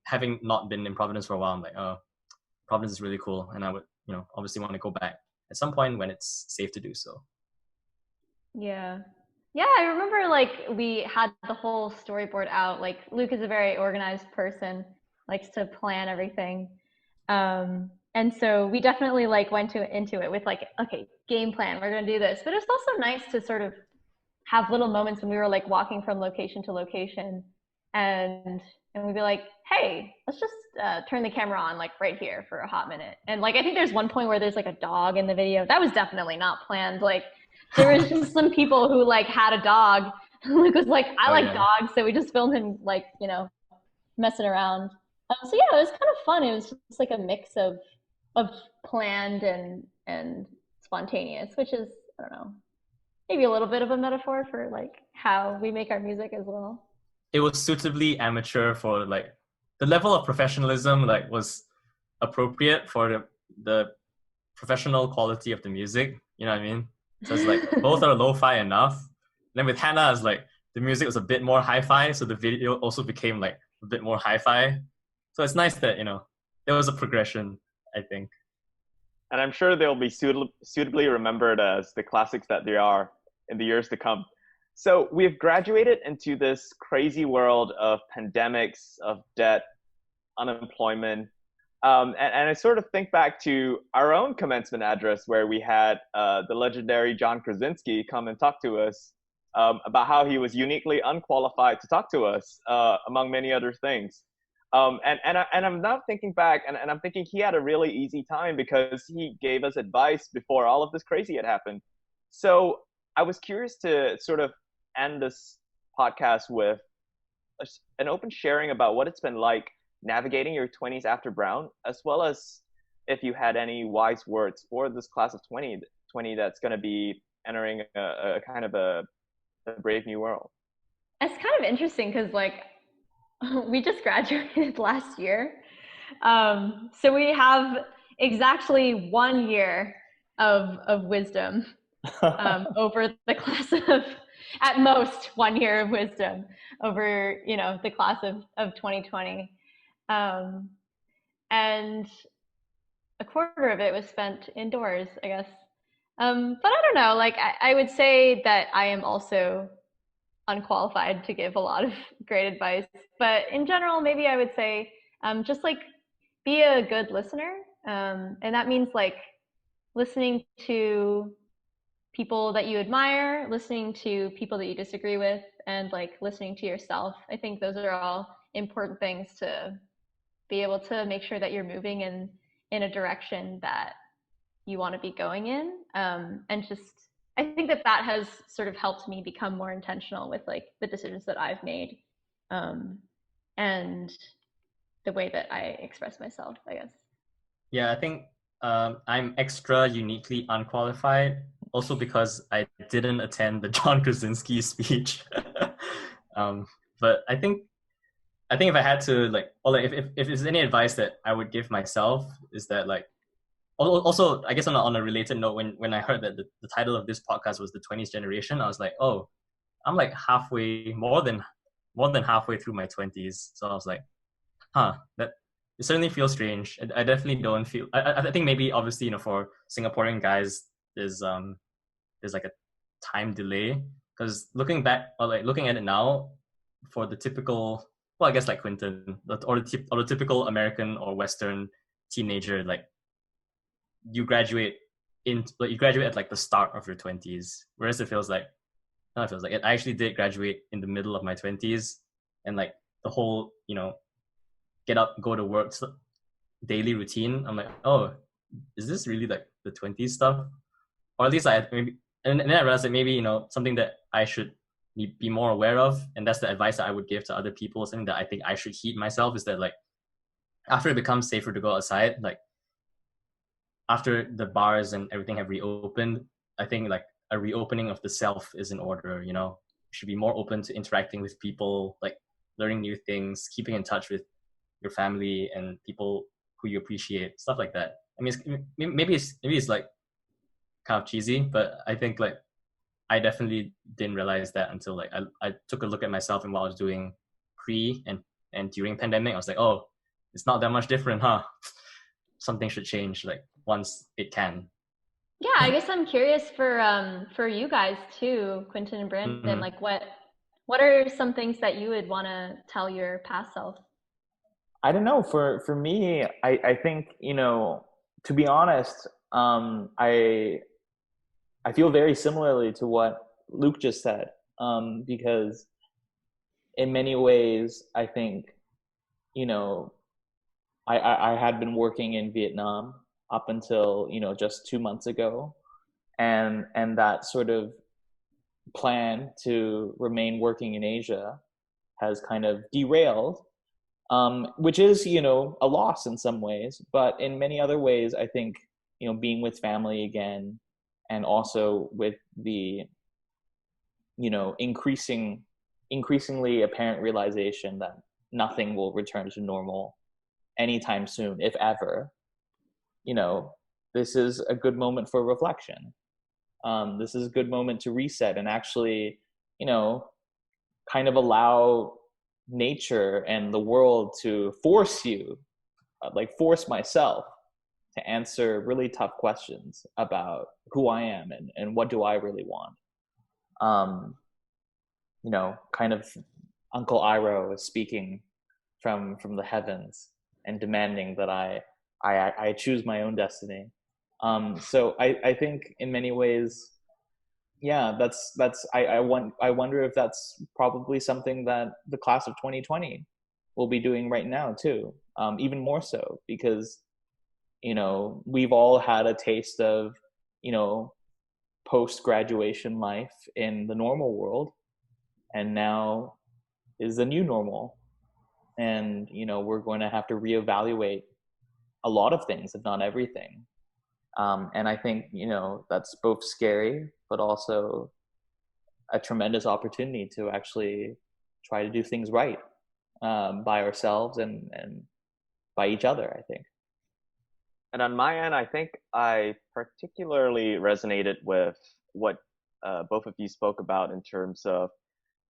having not been in Providence for a while, I'm like, oh, Providence is really cool, and I would, you know, obviously want to go back at some point when it's safe to do so. Yeah, I remember like we had the whole storyboard out. Like Luke is a very organized person, likes to plan everything, and so we definitely like went into it with like, okay, game plan, we're gonna do this. But it's also nice to sort of have little moments when we were like walking from location to location, and we'd be like, hey, let's just turn the camera on like right here for a hot minute. And like I think there's one point where there's like a dog in the video. That was definitely not planned. Like there was just some people who like had a dog. Luke was like, I like dogs, so we just filmed him like, you know, messing around. So yeah, it was kind of fun. It was just like a mix of planned and spontaneous, which is, I don't know, maybe a little bit of a metaphor for like how we make our music as well. It was suitably amateur for like the level of professionalism, like was appropriate for the professional quality of the music. You know what I mean? So it's like both are lo-fi enough. Then with Hannah, it's like the music was a bit more hi-fi, so the video also became like a bit more hi-fi. So it's nice that, you know, there was a progression, I think. And I'm sure they'll be suitably remembered as the classics that they are in the years to come. So we've graduated into this crazy world of pandemics, of debt, unemployment. And I sort of think back to our own commencement address, where we had the legendary John Krasinski come and talk to us about how he was uniquely unqualified to talk to us, among many other things. And I'm now thinking back, and I'm thinking he had a really easy time because he gave us advice before all of this crazy had happened. So I was curious to sort of end this podcast with an open sharing about what it's been like navigating your 20s after Brown, as well as if you had any wise words for this class of 2020 that's going to be entering a kind of a brave new world. It's kind of interesting because like we just graduated last year. So we have exactly 1 year of wisdom over the class of, at most 1 year of wisdom over, you know, the class of 2020. And a quarter of it was spent indoors, I guess. But I don't know, like I would say that I am also unqualified to give a lot of great advice. But in general, maybe I would say just like be a good listener. And that means like listening to people that you admire, listening to people that you disagree with, and like listening to yourself. I think those are all important things to be able to make sure that you're moving in a direction that you want to be going in. And just, I think that that has sort of helped me become more intentional with like the decisions that I've made, and the way that I express myself, I guess. Yeah, I think I'm extra uniquely unqualified also because I didn't attend the John Krasinski speech. But I think if I had to like, or like if there's any advice that I would give myself is that like, also I guess on a related note, when I heard that the title of this podcast was the 20s generation, I was like, oh, I'm like more than halfway through my 20s. So I was like, that it certainly feels strange. I definitely don't feel. I think maybe obviously for Singaporean guys there's like a time delay because looking back or like looking at it now for the typical, well, I guess like Quinton or the typical American or Western teenager, like you graduate at like the start of your 20s, whereas it feels like I actually did graduate in the middle of my 20s, and like the whole get up, go to work daily routine, I'm like, oh, is this really like the 20s stuff? Or at least I maybe, and then I realized that maybe something that I should be more aware of, and that's the advice that I would give to other people, something that I think I should heed myself, is that like after it becomes safer to go outside, like after the bars and everything have reopened, I think like a reopening of the self is in order. You should be more open to interacting with people, like learning new things, keeping in touch with your family and people who you appreciate, stuff like that. I mean, maybe it's like kind of cheesy, but I think like I definitely didn't realize that until like I took a look at myself and what I was doing pre and during pandemic. I was like, oh, it's not that much different, huh? Something should change like once it can. Yeah, I guess I'm curious for you guys too, Quinton and Brandon. Mm-hmm. Like, what are some things that you would want to tell your past self? I don't know. For me, I think to be honest, I feel very similarly to what Luke just said, because in many ways, I think I had been working in Vietnam up until just 2 months ago, and that sort of plan to remain working in Asia has kind of derailed, which is a loss in some ways, but in many other ways, I think being with family again, and also with the increasingly apparent realization that nothing will return to normal anytime soon, if ever. This is a good moment for reflection. This is a good moment to reset and actually kind of allow nature and the world to force you, like force myself to answer really tough questions about who I am and what do I really want. Kind of Uncle Iroh is speaking from the heavens and demanding that I choose my own destiny. So I think in many ways, yeah, I wonder if that's probably something that the class of 2020 will be doing right now too. Even more so because we've all had a taste of post-graduation life in the normal world, and now is the new normal, and we're going to have to reevaluate a lot of things, if not everything. And I think that's both scary but also a tremendous opportunity to actually try to do things right, by ourselves and by each other, I think. And on my end, I think I particularly resonated with what both of you spoke about in terms of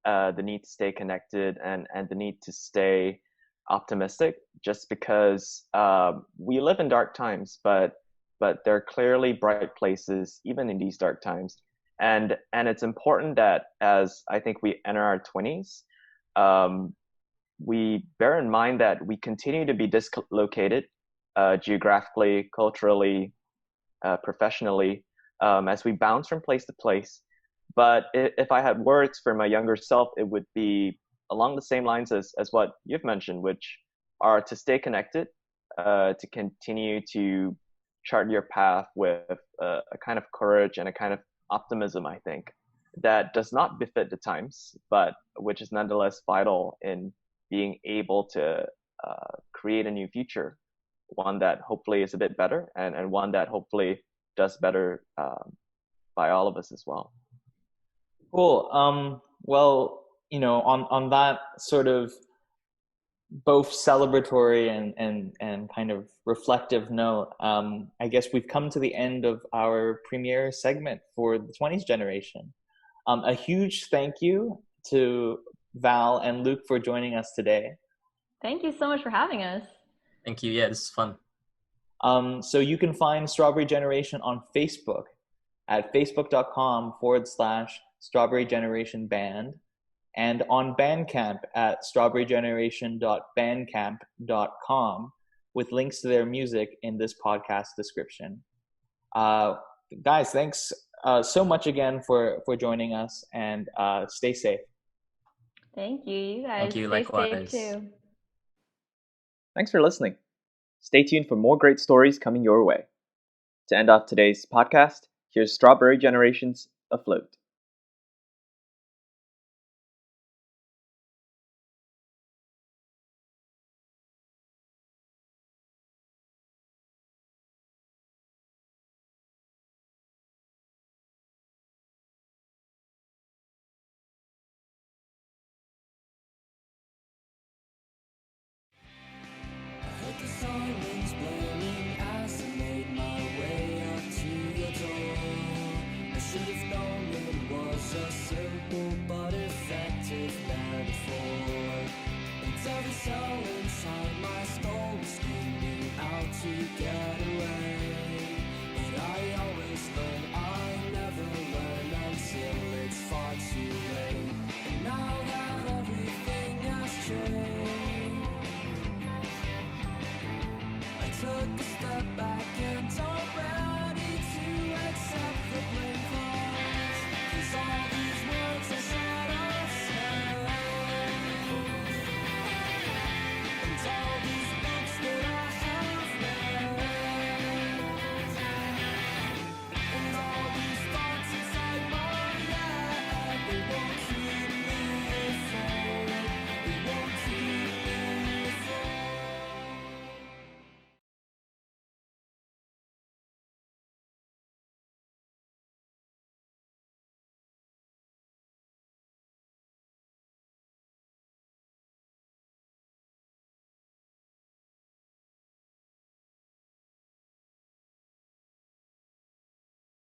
the need to stay connected and the need to stay optimistic, just because we live in dark times, but there are clearly bright places even in these dark times. And it's important that as I think we enter our 20s, we bear in mind that we continue to be dislocated geographically, culturally, professionally, as we bounce from place to place. But if I had words for my younger self, it would be along the same lines as what you've mentioned, which are to stay connected, to continue to chart your path with a kind of courage and a kind of optimism, I think, that does not befit the times, but which is nonetheless vital in being able to create a new future, one that hopefully is a bit better, and one that hopefully does better by all of us as well. Cool. Well, on that sort of both celebratory and kind of reflective note, I guess we've come to the end of our premiere segment for the 20s generation. A huge thank you to Val and Luke for joining us today. Thank you so much for having us. Thank you. Yeah, this is fun. So you can find Strawberry Generation on Facebook at facebook.com/Strawberry Generation Band, and on Bandcamp at strawberrygeneration.bandcamp.com, with links to their music in this podcast description. Guys, thanks so much again for joining us, and stay safe. Thank you. You guys Thank you, stay likewise. safe too. Thanks for listening. Stay tuned for more great stories coming your way. To end off today's podcast, here's Strawberry Generation's Afloat.